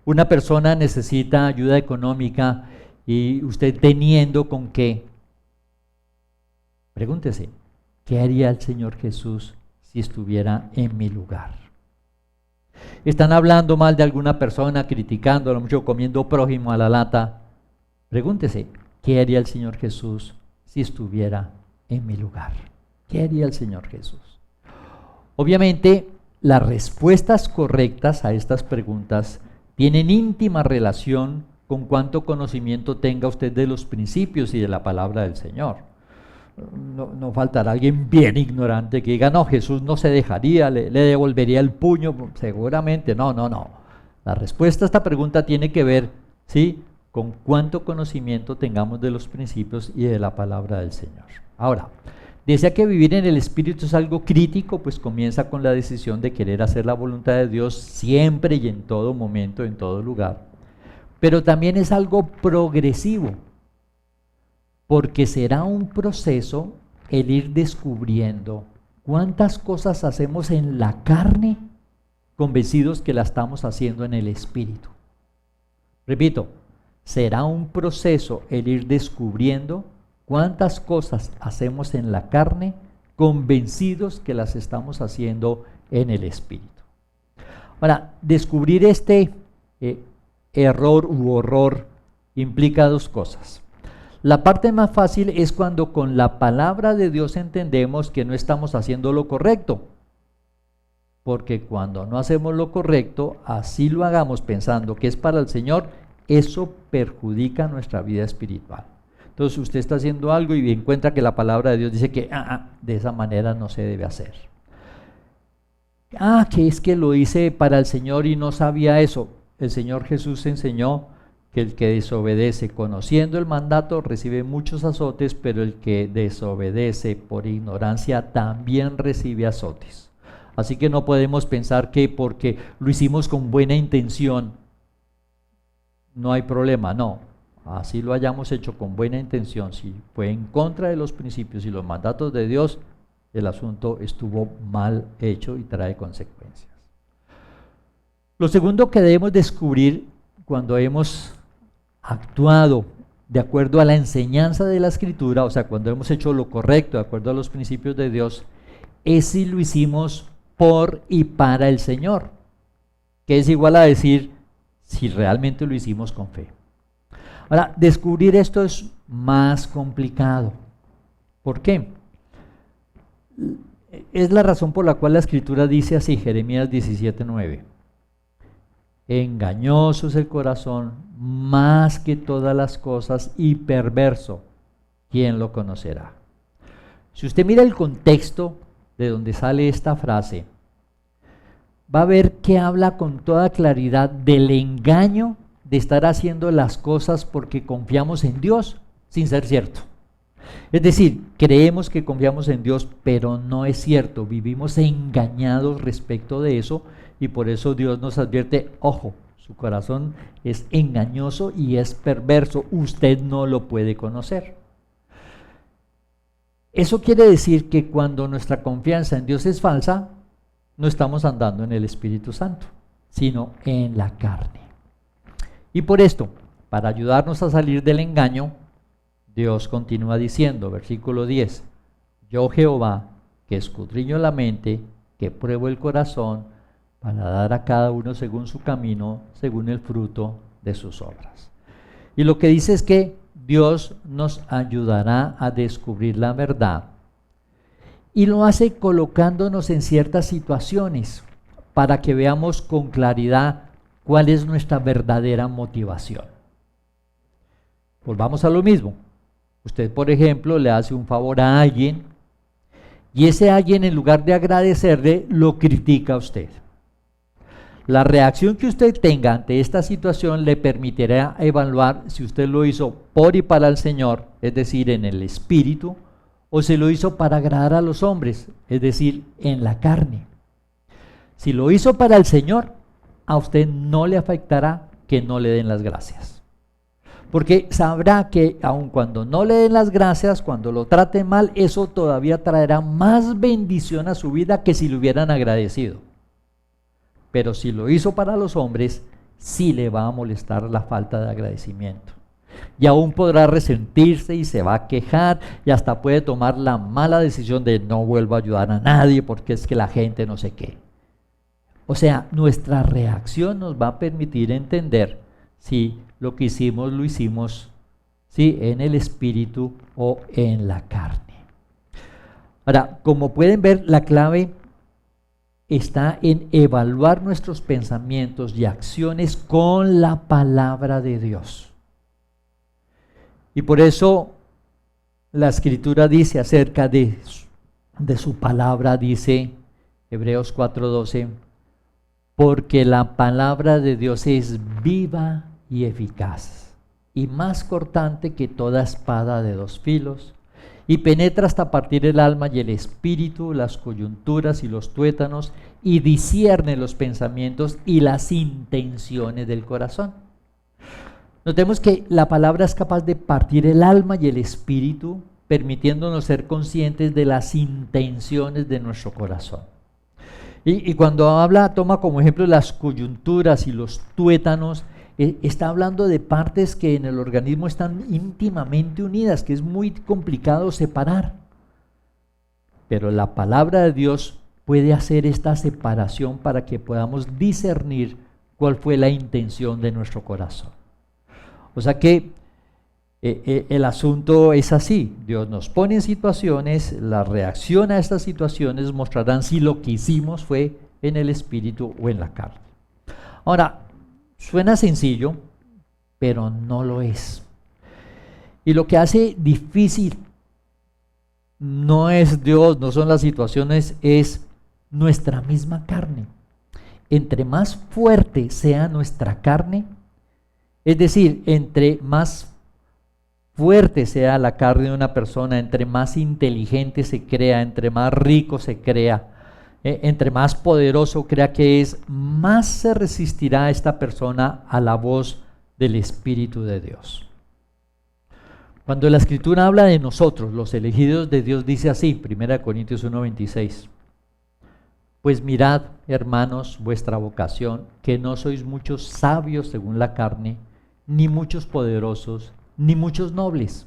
Una persona necesita ayuda económica y usted teniendo con qué. Pregúntese, ¿qué haría el Señor Jesús si estuviera en mi lugar? Están hablando mal de alguna persona, criticándola mucho, comiendo prójimo a la lata. Pregúntese, ¿qué haría el Señor Jesús si estuviera en mi lugar? ¿Qué haría el Señor Jesús? Obviamente, las respuestas correctas a estas preguntas tienen íntima relación con cuánto conocimiento tenga usted de los principios y de la palabra del Señor. No faltará alguien bien ignorante que diga, no, Jesús no se dejaría, le devolvería el puño. Seguramente, no. La respuesta a esta pregunta tiene que ver, ¿sí?, con cuánto conocimiento tengamos de los principios y de la palabra del Señor. Ahora, decía que vivir en el Espíritu es algo crítico, pues comienza con la decisión de querer hacer la voluntad de Dios siempre y en todo momento, en todo lugar. Pero también es algo progresivo, porque será un proceso el ir descubriendo cuántas cosas hacemos en la carne, convencidos que la estamos haciendo en el Espíritu. Repito, será un proceso el ir descubriendo cuántas cosas hacemos en la carne, convencidos que las estamos haciendo en el Espíritu. Ahora, descubrir este error u horror implica dos cosas. La parte más fácil es cuando con la palabra de Dios entendemos que no estamos haciendo lo correcto. Porque cuando no hacemos lo correcto, así lo hagamos pensando que es para el Señor, eso perjudica nuestra vida espiritual. Entonces usted está haciendo algo y encuentra que la palabra de Dios dice que de esa manera no se debe hacer. Que es que lo hice para el Señor y no sabía eso. El Señor Jesús enseñó que el que desobedece conociendo el mandato recibe muchos azotes, pero el que desobedece por ignorancia también recibe azotes. Así que no podemos pensar que porque lo hicimos con buena intención no hay problema, no. Así lo hayamos hecho con buena intención, si fue en contra de los principios y los mandatos de Dios, el asunto estuvo mal hecho y trae consecuencias. Lo segundo que debemos descubrir cuando hemos actuado de acuerdo a la enseñanza de la Escritura, o sea, cuando hemos hecho lo correcto de acuerdo a los principios de Dios, es si lo hicimos por y para el Señor, que es igual a decir si realmente lo hicimos con fe. Ahora, descubrir esto es más complicado. ¿Por qué? Es la razón por la cual la Escritura dice así, Jeremías 17:9. Engañoso es el corazón más que todas las cosas y perverso, ¿quién lo conocerá? Si usted mira el contexto de donde sale esta frase, va a ver que habla con toda claridad del engaño de estar haciendo las cosas porque confiamos en Dios sin ser cierto. Es decir, creemos que confiamos en Dios, pero no es cierto, vivimos engañados respecto de eso y por eso Dios nos advierte, ojo, su corazón es engañoso y es perverso, usted no lo puede conocer. Eso quiere decir que cuando nuestra confianza en Dios es falsa, no estamos andando en el Espíritu Santo, sino en la carne. Y por esto, para ayudarnos a salir del engaño, Dios continúa diciendo, versículo 10, yo Jehová, que escudriño la mente, que pruebo el corazón, para dar a cada uno según su camino, según el fruto de sus obras. Y lo que dice es que Dios nos ayudará a descubrir la verdad. Y lo hace colocándonos en ciertas situaciones para que veamos con claridad cuál es nuestra verdadera motivación. Volvamos a lo mismo. Usted, por ejemplo, le hace un favor a alguien y ese alguien, en lugar de agradecerle, lo critica a usted. La reacción que usted tenga ante esta situación le permitirá evaluar si usted lo hizo por y para el Señor, es decir, en el Espíritu, o se lo hizo para agradar a los hombres, es decir, en la carne. Si lo hizo para el Señor, a usted no le afectará que no le den las gracias. Porque sabrá que aun cuando no le den las gracias, cuando lo trate mal, eso todavía traerá más bendición a su vida que si le hubieran agradecido. Pero si lo hizo para los hombres, sí le va a molestar la falta de agradecimiento. Y aún podrá resentirse y se va a quejar y hasta puede tomar la mala decisión de no vuelvo a ayudar a nadie porque es que la gente no sé qué. O sea, nuestra reacción nos va a permitir entender si lo que hicimos lo hicimos en el espíritu o en la carne. Ahora, como pueden ver, la clave está en evaluar nuestros pensamientos y acciones con la palabra de Dios. Y por eso la Escritura dice acerca de su palabra, dice Hebreos 4:12, porque la palabra de Dios es viva y eficaz, y más cortante que toda espada de dos filos, y penetra hasta partir el alma y el espíritu, las coyunturas y los tuétanos, y discierne los pensamientos y las intenciones del corazón. Notemos que la palabra es capaz de partir el alma y el espíritu, permitiéndonos ser conscientes de las intenciones de nuestro corazón. Y cuando toma como ejemplo las coyunturas y los tuétanos, está hablando de partes que en el organismo están íntimamente unidas, que es muy complicado separar. Pero la palabra de Dios puede hacer esta separación para que podamos discernir cuál fue la intención de nuestro corazón. O sea que el asunto es así, Dios nos pone en situaciones, la reacción a estas situaciones mostrarán si lo que hicimos fue en el espíritu o en la carne. Ahora, suena sencillo, pero no lo es. Y lo que hace difícil no es Dios, no son las situaciones, es nuestra misma carne. Entre más fuerte sea nuestra carne, es decir, entre más fuerte sea la carne de una persona, entre más inteligente se crea, entre más rico se crea, entre más poderoso crea que es, más se resistirá esta persona a la voz del Espíritu de Dios. Cuando la Escritura habla de nosotros, los elegidos de Dios, dice así, 1 Corintios 1:26. Pues mirad, hermanos, vuestra vocación, que no sois muchos sabios según la carne, ni muchos poderosos, ni muchos nobles,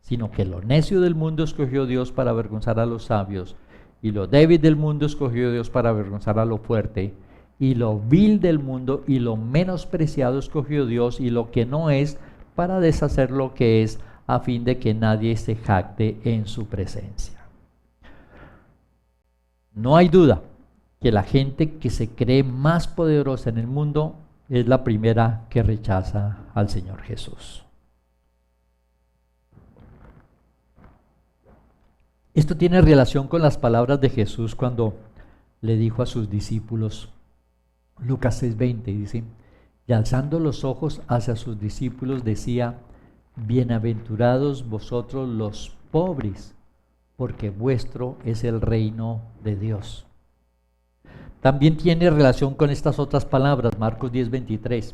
sino que lo necio del mundo escogió Dios para avergonzar a los sabios, y lo débil del mundo escogió Dios para avergonzar a lo fuerte, y lo vil del mundo y lo menospreciado escogió Dios, y lo que no es, para deshacer lo que es, a fin de que nadie se jacte en su presencia. No hay duda que la gente que se cree más poderosa en el mundo es la primera que rechaza al Señor Jesús. Esto tiene relación con las palabras de Jesús cuando le dijo a sus discípulos, Lucas 6:20, dice, y alzando los ojos hacia sus discípulos decía, bienaventurados vosotros los pobres, porque vuestro es el reino de Dios. También tiene relación con estas otras palabras, Marcos 10:23.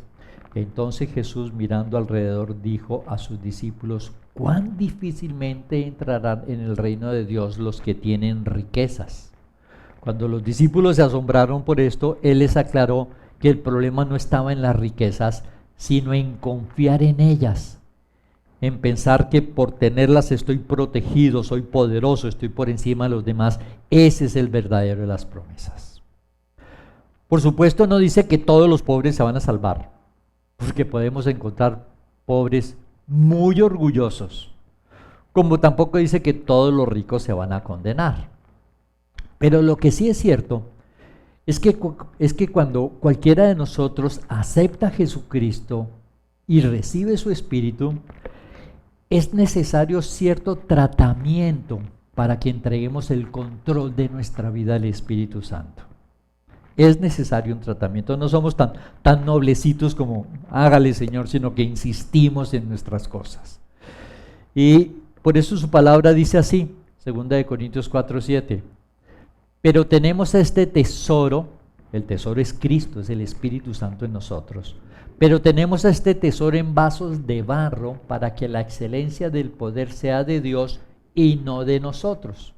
Entonces Jesús, mirando alrededor, dijo a sus discípulos, cuán difícilmente entrarán en el reino de Dios los que tienen riquezas. Cuando los discípulos se asombraron por esto, Él les aclaró que el problema no estaba en las riquezas, sino en confiar en ellas, en pensar que por tenerlas estoy protegido, soy poderoso, estoy por encima de los demás. Ese es el verdadero de las promesas. Por supuesto, no dice que todos los pobres se van a salvar, porque podemos encontrar pobres muy orgullosos, como tampoco dice que todos los ricos se van a condenar. Pero lo que sí es cierto es que cuando cualquiera de nosotros acepta a Jesucristo y recibe su Espíritu, es necesario cierto tratamiento para que entreguemos el control de nuestra vida al Espíritu Santo. Es necesario un tratamiento. No somos tan noblecitos como hágale Señor, sino que insistimos en nuestras cosas. Y por eso su palabra dice así, 2 Corintios 4:7. Pero tenemos este tesoro, el tesoro es Cristo, es el Espíritu Santo en nosotros. Pero tenemos este tesoro en vasos de barro para que la excelencia del poder sea de Dios y no de nosotros,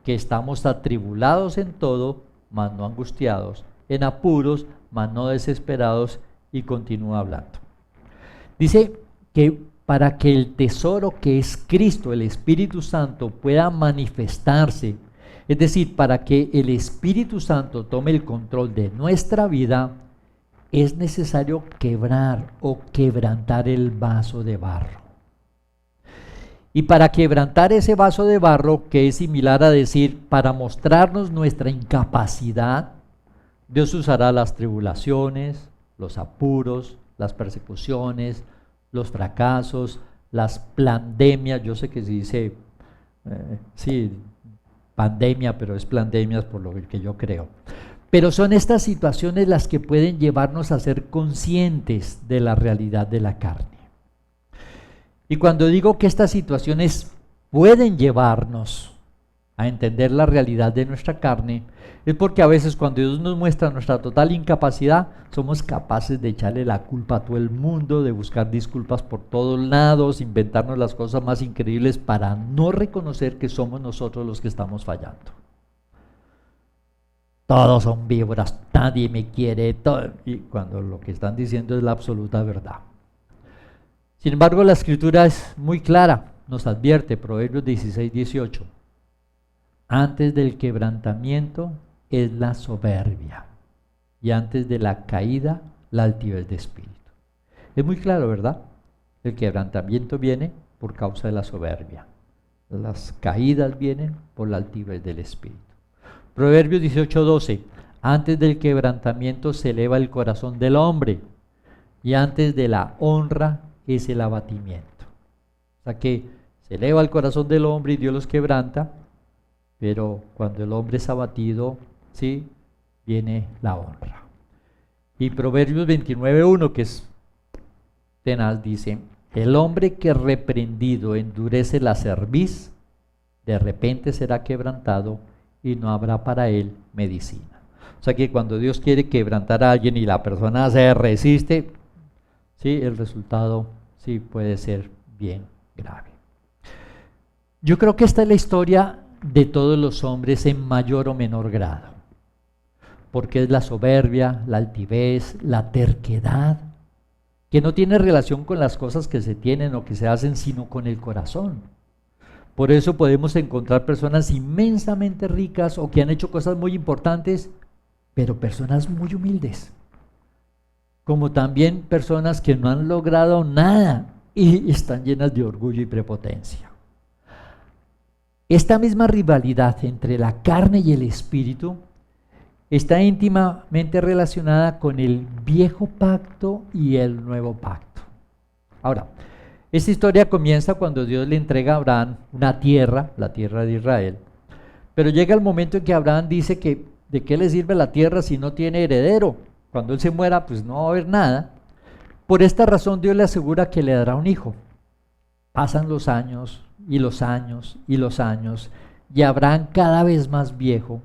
que estamos atribulados en todo, mas no angustiados, en apuros, mas no desesperados, y continúa hablando. Dice que para que el tesoro que es Cristo, el Espíritu Santo, pueda manifestarse, es decir, para que el Espíritu Santo tome el control de nuestra vida, es necesario quebrar o quebrantar el vaso de barro. Y para quebrantar ese vaso de barro, que es similar a decir, para mostrarnos nuestra incapacidad, Dios usará las tribulaciones, los apuros, las persecuciones, los fracasos, las pandemias. Yo sé que se dice, sí, pandemia, pero es pandemias por lo que yo creo. Pero son estas situaciones las que pueden llevarnos a ser conscientes de la realidad de la carne. Y cuando digo que estas situaciones pueden llevarnos a entender la realidad de nuestra carne, es porque a veces cuando Dios nos muestra nuestra total incapacidad, somos capaces de echarle la culpa a todo el mundo, de buscar disculpas por todos lados, inventarnos las cosas más increíbles para no reconocer que somos nosotros los que estamos fallando. Todos son víboras, nadie me quiere, y cuando lo que están diciendo es la absoluta verdad. Sin embargo, la Escritura es muy clara, nos advierte, Proverbios 16:18. Antes del quebrantamiento es la soberbia, y antes de la caída, la altivez de espíritu. Es muy claro, ¿verdad? El quebrantamiento viene por causa de la soberbia. Las caídas vienen por la altivez del espíritu. Proverbios 18:12. Antes del quebrantamiento se eleva el corazón del hombre, y antes de la honra es el abatimiento. O sea que se eleva el corazón del hombre y Dios los quebranta, pero cuando el hombre es abatido, sí, viene la honra. Y Proverbios 29:1, que es tenaz, dice: el hombre que reprendido endurece la cerviz, de repente será quebrantado y no habrá para él medicina. O sea que cuando Dios quiere quebrantar a alguien y la persona se resiste, sí, el resultado sí puede ser bien grave. Yo creo que esta es la historia de todos los hombres en mayor o menor grado, porque es la soberbia, la altivez, la terquedad, que no tiene relación con las cosas que se tienen o que se hacen, sino con el corazón. Por eso podemos encontrar personas inmensamente ricas o que han hecho cosas muy importantes, pero personas muy humildes, como también personas que no han logrado nada y están llenas de orgullo y prepotencia. Esta misma rivalidad entre la carne y el espíritu está íntimamente relacionada con el viejo pacto y el nuevo pacto. Ahora, esta historia comienza cuando Dios le entrega a Abraham una tierra, la tierra de Israel, pero llega el momento en que Abraham dice que ¿de qué le sirve la tierra si no tiene heredero? Cuando él se muera, pues no va a haber nada. Por esta razón Dios le asegura que le dará un hijo. Pasan los años y los años y los años, y Abraham cada vez más viejo,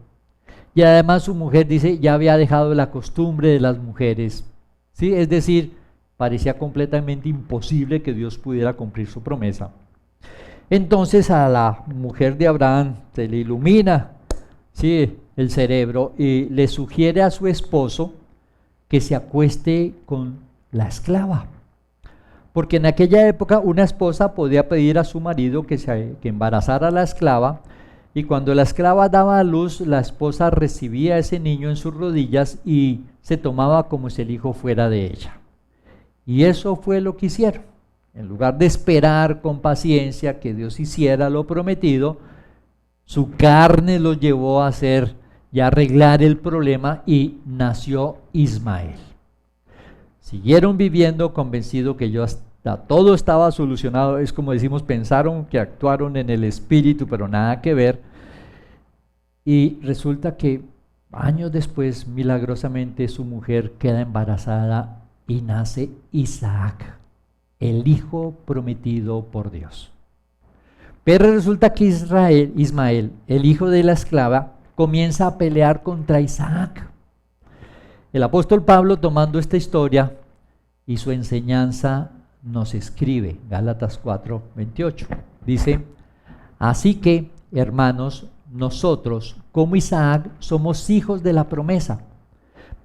y además su mujer, dice, ya había dejado la costumbre de las mujeres, ¿sí? Es decir, parecía completamente imposible que Dios pudiera cumplir su promesa. Entonces a la mujer de Abraham se le ilumina, ¿sí?, el cerebro, y le sugiere a su esposo que se acueste con la esclava. Porque en aquella época una esposa podía pedir a su marido que embarazara a la esclava, y cuando la esclava daba a luz, la esposa recibía a ese niño en sus rodillas y se tomaba como si el hijo fuera de ella. Y eso fue lo que hicieron. En lugar de esperar con paciencia que Dios hiciera lo prometido, su carne los llevó a hacer y a arreglar el problema, y nació Ismael. Siguieron viviendo convencidos que todo estaba solucionado. Es como decimos, pensaron que actuaron en el espíritu, pero nada que ver. Y resulta que años después, milagrosamente, su mujer queda embarazada y nace Isaac, el hijo prometido por Dios. Pero resulta que Ismael, el hijo de la esclava, comienza a pelear contra Isaac. El apóstol Pablo, tomando esta historia y su enseñanza, nos escribe, Gálatas 4:28, dice: así que, hermanos, nosotros, como Isaac, somos hijos de la promesa,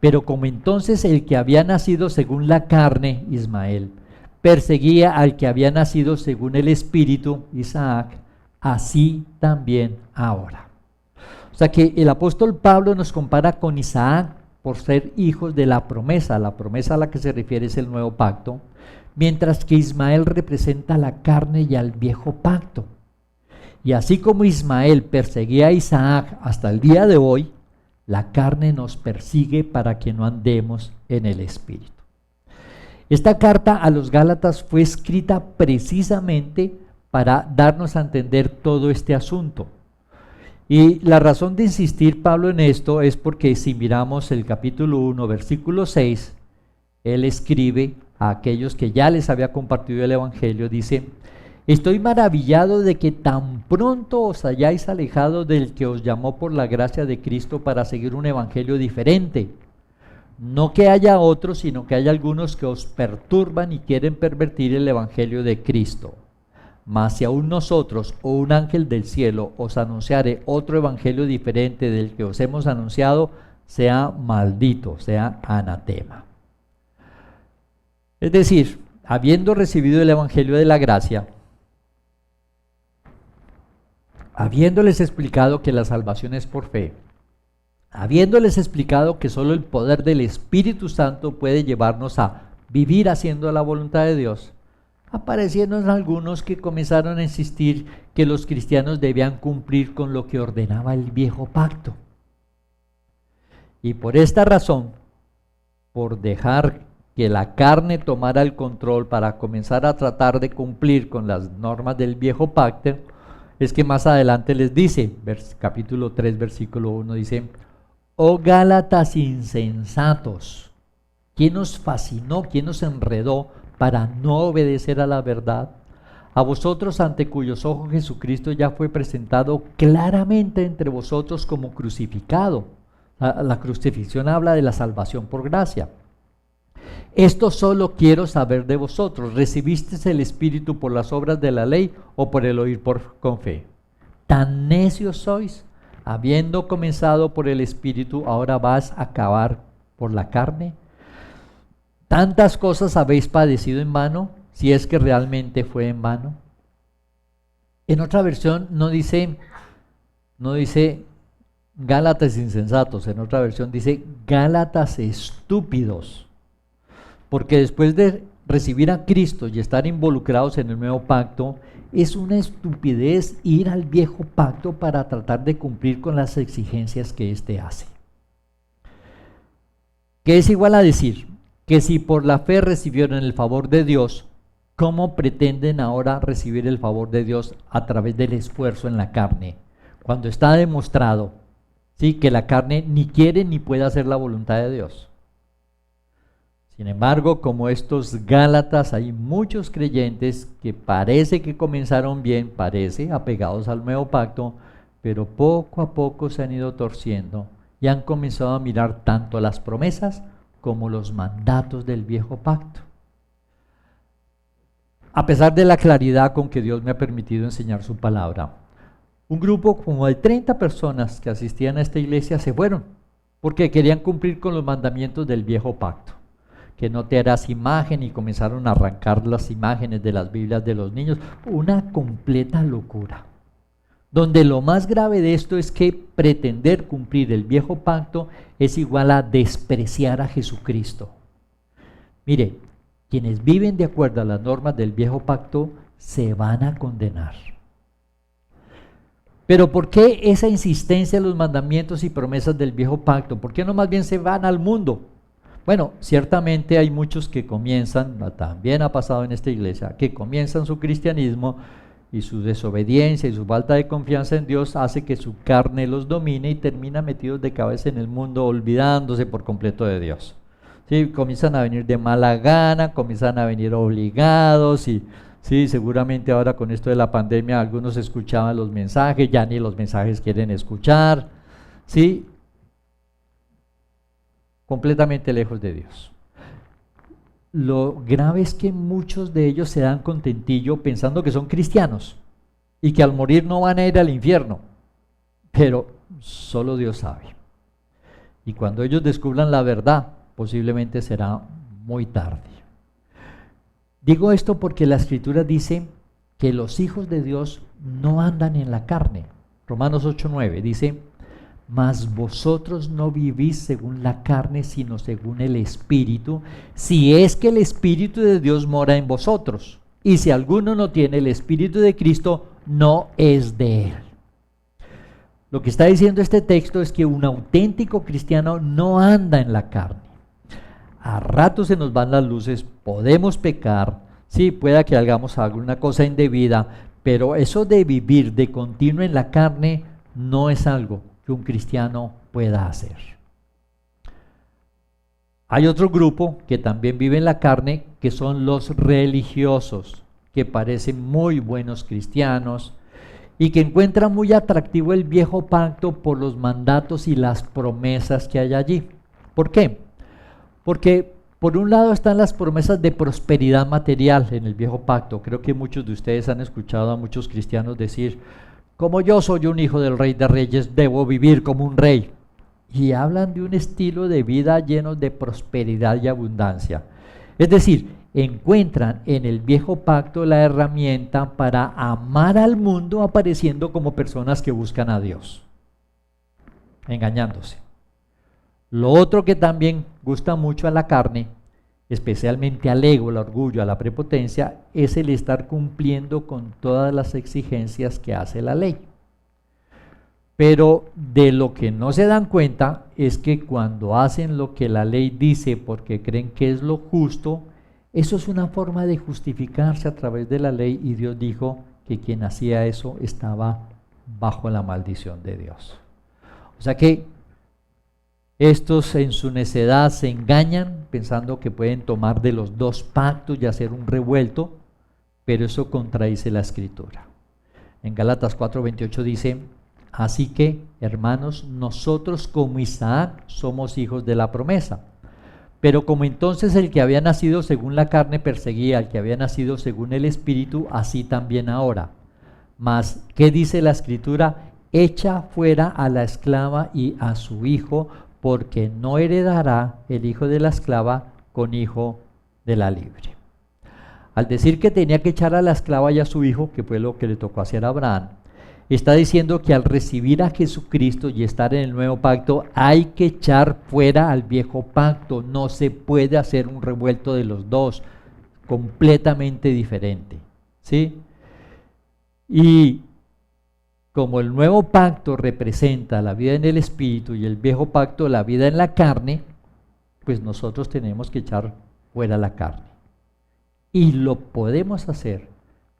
pero como entonces el que había nacido según la carne, Ismael, perseguía al que había nacido según el espíritu, Isaac, así también ahora. O sea que el apóstol Pablo nos compara con Isaac por ser hijos de la promesa a la que se refiere es el nuevo pacto, mientras que Ismael representa a la carne y al viejo pacto. Y así como Ismael perseguía a Isaac hasta el día de hoy, la carne nos persigue para que no andemos en el espíritu. Esta carta a los Gálatas fue escrita precisamente para darnos a entender todo este asunto. Y la razón de insistir Pablo en esto es porque si miramos el capítulo 1, versículo 6, él escribe a aquellos que ya les había compartido el evangelio, dice: estoy maravillado de que tan pronto os hayáis alejado del que os llamó por la gracia de Cristo para seguir un evangelio diferente. No que haya otros, sino que hay algunos que os perturban y quieren pervertir el evangelio de Cristo. Mas si aún nosotros o un ángel del cielo os anunciare otro evangelio diferente del que os hemos anunciado, sea maldito, sea anatema. Es decir, habiendo recibido el evangelio de la gracia, habiéndoles explicado que la salvación es por fe, habiéndoles explicado que solo el poder del Espíritu Santo puede llevarnos a vivir haciendo la voluntad de Dios, aparecieron algunos que comenzaron a insistir que los cristianos debían cumplir con lo que ordenaba el viejo pacto. Y por esta razón, por dejar que la carne tomara el control para comenzar a tratar de cumplir con las normas del viejo pacto, es que más adelante les dice, capítulo 3, versículo 1, dice: oh Gálatas insensatos, ¿quién os fascinó, quién os enredó para no obedecer a la verdad? A vosotros, ante cuyos ojos Jesucristo ya fue presentado claramente entre vosotros como crucificado. La crucifixión habla de la salvación por gracia. Esto solo quiero saber de vosotros: ¿recibisteis el Espíritu por las obras de la ley o por el oír con fe? Tan necios sois, habiendo comenzado por el Espíritu, ahora vas a acabar por la carne. ¿Tantas cosas habéis padecido en vano, si es que realmente fue en vano? En otra versión no dice Gálatas insensatos, en otra versión dice Gálatas estúpidos, porque después de recibir a Cristo y estar involucrados en el nuevo pacto, es una estupidez ir al viejo pacto para tratar de cumplir con las exigencias que éste hace. Que es igual a decir que si por la fe recibieron el favor de Dios, ¿cómo pretenden ahora recibir el favor de Dios a través del esfuerzo en la carne? Cuando está demostrado, ¿sí?, que la carne ni quiere ni puede hacer la voluntad de Dios. Sin embargo, como estos Gálatas, hay muchos creyentes que parece que comenzaron bien, apegados al nuevo pacto, pero poco a poco se han ido torciendo y han comenzado a mirar tanto las promesas como los mandatos del viejo pacto. A pesar de la claridad con que Dios me ha permitido enseñar su palabra, un grupo como de 30 personas que asistían a esta iglesia se fueron porque querían cumplir con los mandamientos del viejo pacto. Que no te harás imagen, y comenzaron a arrancar las imágenes de las Biblias de los niños. Una completa locura. Donde lo más grave de esto es que pretender cumplir el viejo pacto es igual a despreciar a Jesucristo. Mire, quienes viven de acuerdo a las normas del viejo pacto se van a condenar. Pero ¿por qué esa insistencia en los mandamientos y promesas del viejo pacto? ¿Por qué no más bien se van al mundo? Bueno, ciertamente hay muchos que comienzan, también ha pasado en esta iglesia, que comienzan su cristianismo y su desobediencia y su falta de confianza en Dios hace que su carne los domine y terminan metidos de cabeza en el mundo, olvidándose por completo de Dios. Sí, comienzan a venir de mala gana, comienzan a venir obligados y sí, seguramente ahora con esto de la pandemia algunos escuchaban los mensajes, ya ni los mensajes quieren escuchar, ¿sí? Completamente lejos de Dios. Lo grave es que muchos de ellos se dan contentillo pensando que son cristianos y que al morir no van a ir al infierno, pero solo Dios sabe. Y cuando ellos descubran la verdad, posiblemente será muy tarde. Digo esto porque la Escritura dice que los hijos de Dios no andan en la carne. Romanos 8:9 dice: mas vosotros no vivís según la carne, sino según el Espíritu, si es que el Espíritu de Dios mora en vosotros. Y si alguno no tiene el Espíritu de Cristo, no es de él. Lo que está diciendo este texto es que un auténtico cristiano no anda en la carne. A ratos se nos van las luces, podemos pecar, sí, pueda que hagamos alguna cosa indebida, pero eso de vivir de continuo en la carne no es algo que un cristiano pueda hacer. Hay otro grupo que también vive en la carne, que son los religiosos, que parecen muy buenos cristianos y que encuentran muy atractivo el viejo pacto por los mandatos y las promesas que hay allí. ¿Por qué? Porque por un lado están las promesas de prosperidad material en el viejo pacto. Creo que muchos de ustedes han escuchado a muchos cristianos decir: como yo soy un hijo del Rey de Reyes, debo vivir como un rey. Y hablan de un estilo de vida lleno de prosperidad y abundancia. Es decir, encuentran en el viejo pacto la herramienta para amar al mundo apareciendo como personas que buscan a Dios, engañándose. Lo otro que también gusta mucho a la carne, especialmente al ego, al orgullo, a la prepotencia, es el estar cumpliendo con todas las exigencias que hace la ley. Pero de lo que no se dan cuenta es que cuando hacen lo que la ley dice porque creen que es lo justo, eso es una forma de justificarse a través de la ley, y Dios dijo que quien hacía eso estaba bajo la maldición de Dios. O sea que estos en su necedad se engañan pensando que pueden tomar de los dos pactos y hacer un revuelto, pero eso contradice la Escritura. En Gálatas 4:28 dice: así que, hermanos, nosotros como Isaac somos hijos de la promesa. Pero como entonces el que había nacido según la carne perseguía al que había nacido según el Espíritu, así también ahora. Mas, ¿qué dice la Escritura? Echa fuera a la esclava y a su hijo, porque no heredará el hijo de la esclava con hijo de la libre. Al decir que tenía que echar a la esclava y a su hijo, que fue lo que le tocó hacer a Abraham, está diciendo que al recibir a Jesucristo y estar en el nuevo pacto, hay que echar fuera al viejo pacto. No se puede hacer un revuelto de los dos, completamente diferente, ¿sí? Y como el nuevo pacto representa la vida en el Espíritu y el viejo pacto la vida en la carne, pues nosotros tenemos que echar fuera la carne. Y lo podemos hacer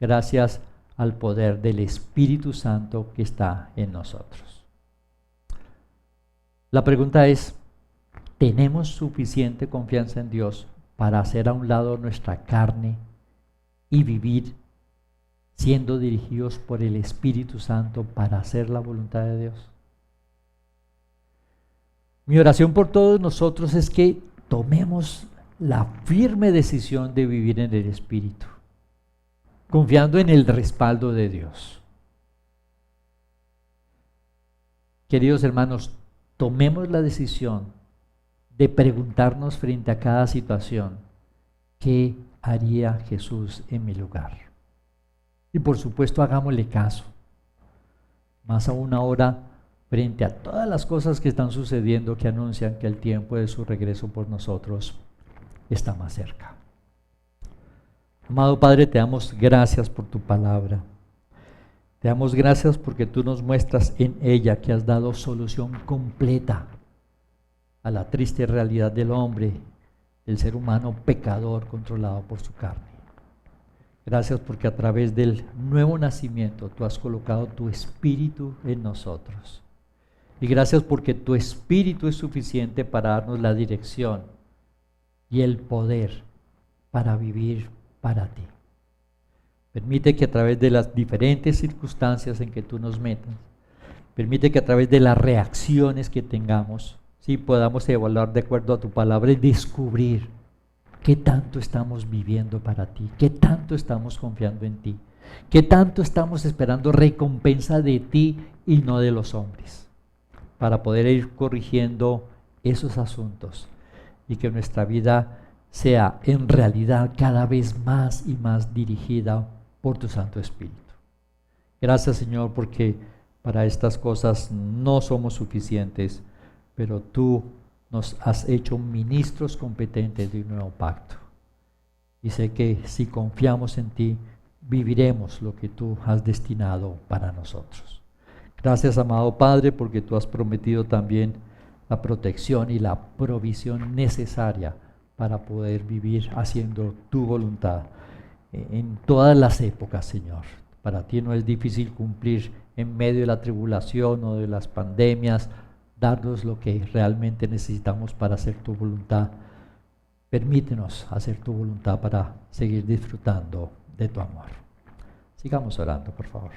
gracias al poder del Espíritu Santo que está en nosotros. La pregunta es, ¿tenemos suficiente confianza en Dios para hacer a un lado nuestra carne y vivir siendo dirigidos por el Espíritu Santo para hacer la voluntad de Dios? Mi oración por todos nosotros es que tomemos la firme decisión de vivir en el Espíritu, confiando en el respaldo de Dios. Queridos hermanos, tomemos la decisión de preguntarnos frente a cada situación, ¿qué haría Jesús en mi lugar? Y por supuesto hagámosle caso, más aún ahora frente a todas las cosas que están sucediendo que anuncian que el tiempo de su regreso por nosotros está más cerca. Amado Padre, te damos gracias por tu palabra. Te damos gracias porque tú nos muestras en ella que has dado solución completa a la triste realidad del hombre, del ser humano pecador controlado por su carne. Gracias porque a través del nuevo nacimiento tú has colocado tu Espíritu en nosotros. Y gracias porque tu Espíritu es suficiente para darnos la dirección y el poder para vivir para ti. Permite que a través de las diferentes circunstancias en que tú nos metas, permite que a través de las reacciones que tengamos, sí, podamos evaluar de acuerdo a tu palabra y descubrir qué tanto estamos viviendo para ti, qué tanto estamos confiando en ti, qué tanto estamos esperando recompensa de ti y no de los hombres, para poder ir corrigiendo esos asuntos y que nuestra vida sea en realidad cada vez más y más dirigida por tu Santo Espíritu. Gracias, Señor, porque para estas cosas no somos suficientes, pero tú nos has hecho ministros competentes de un nuevo pacto. Y sé que si confiamos en ti, viviremos lo que tú has destinado para nosotros. Gracias, amado Padre, porque tú has prometido también la protección y la provisión necesaria para poder vivir haciendo tu voluntad en todas las épocas, Señor. Para ti no es difícil cumplir en medio de la tribulación o de las pandemias, darnos lo que realmente necesitamos para hacer tu voluntad. Permítenos hacer tu voluntad para seguir disfrutando de tu amor. Sigamos orando, por favor.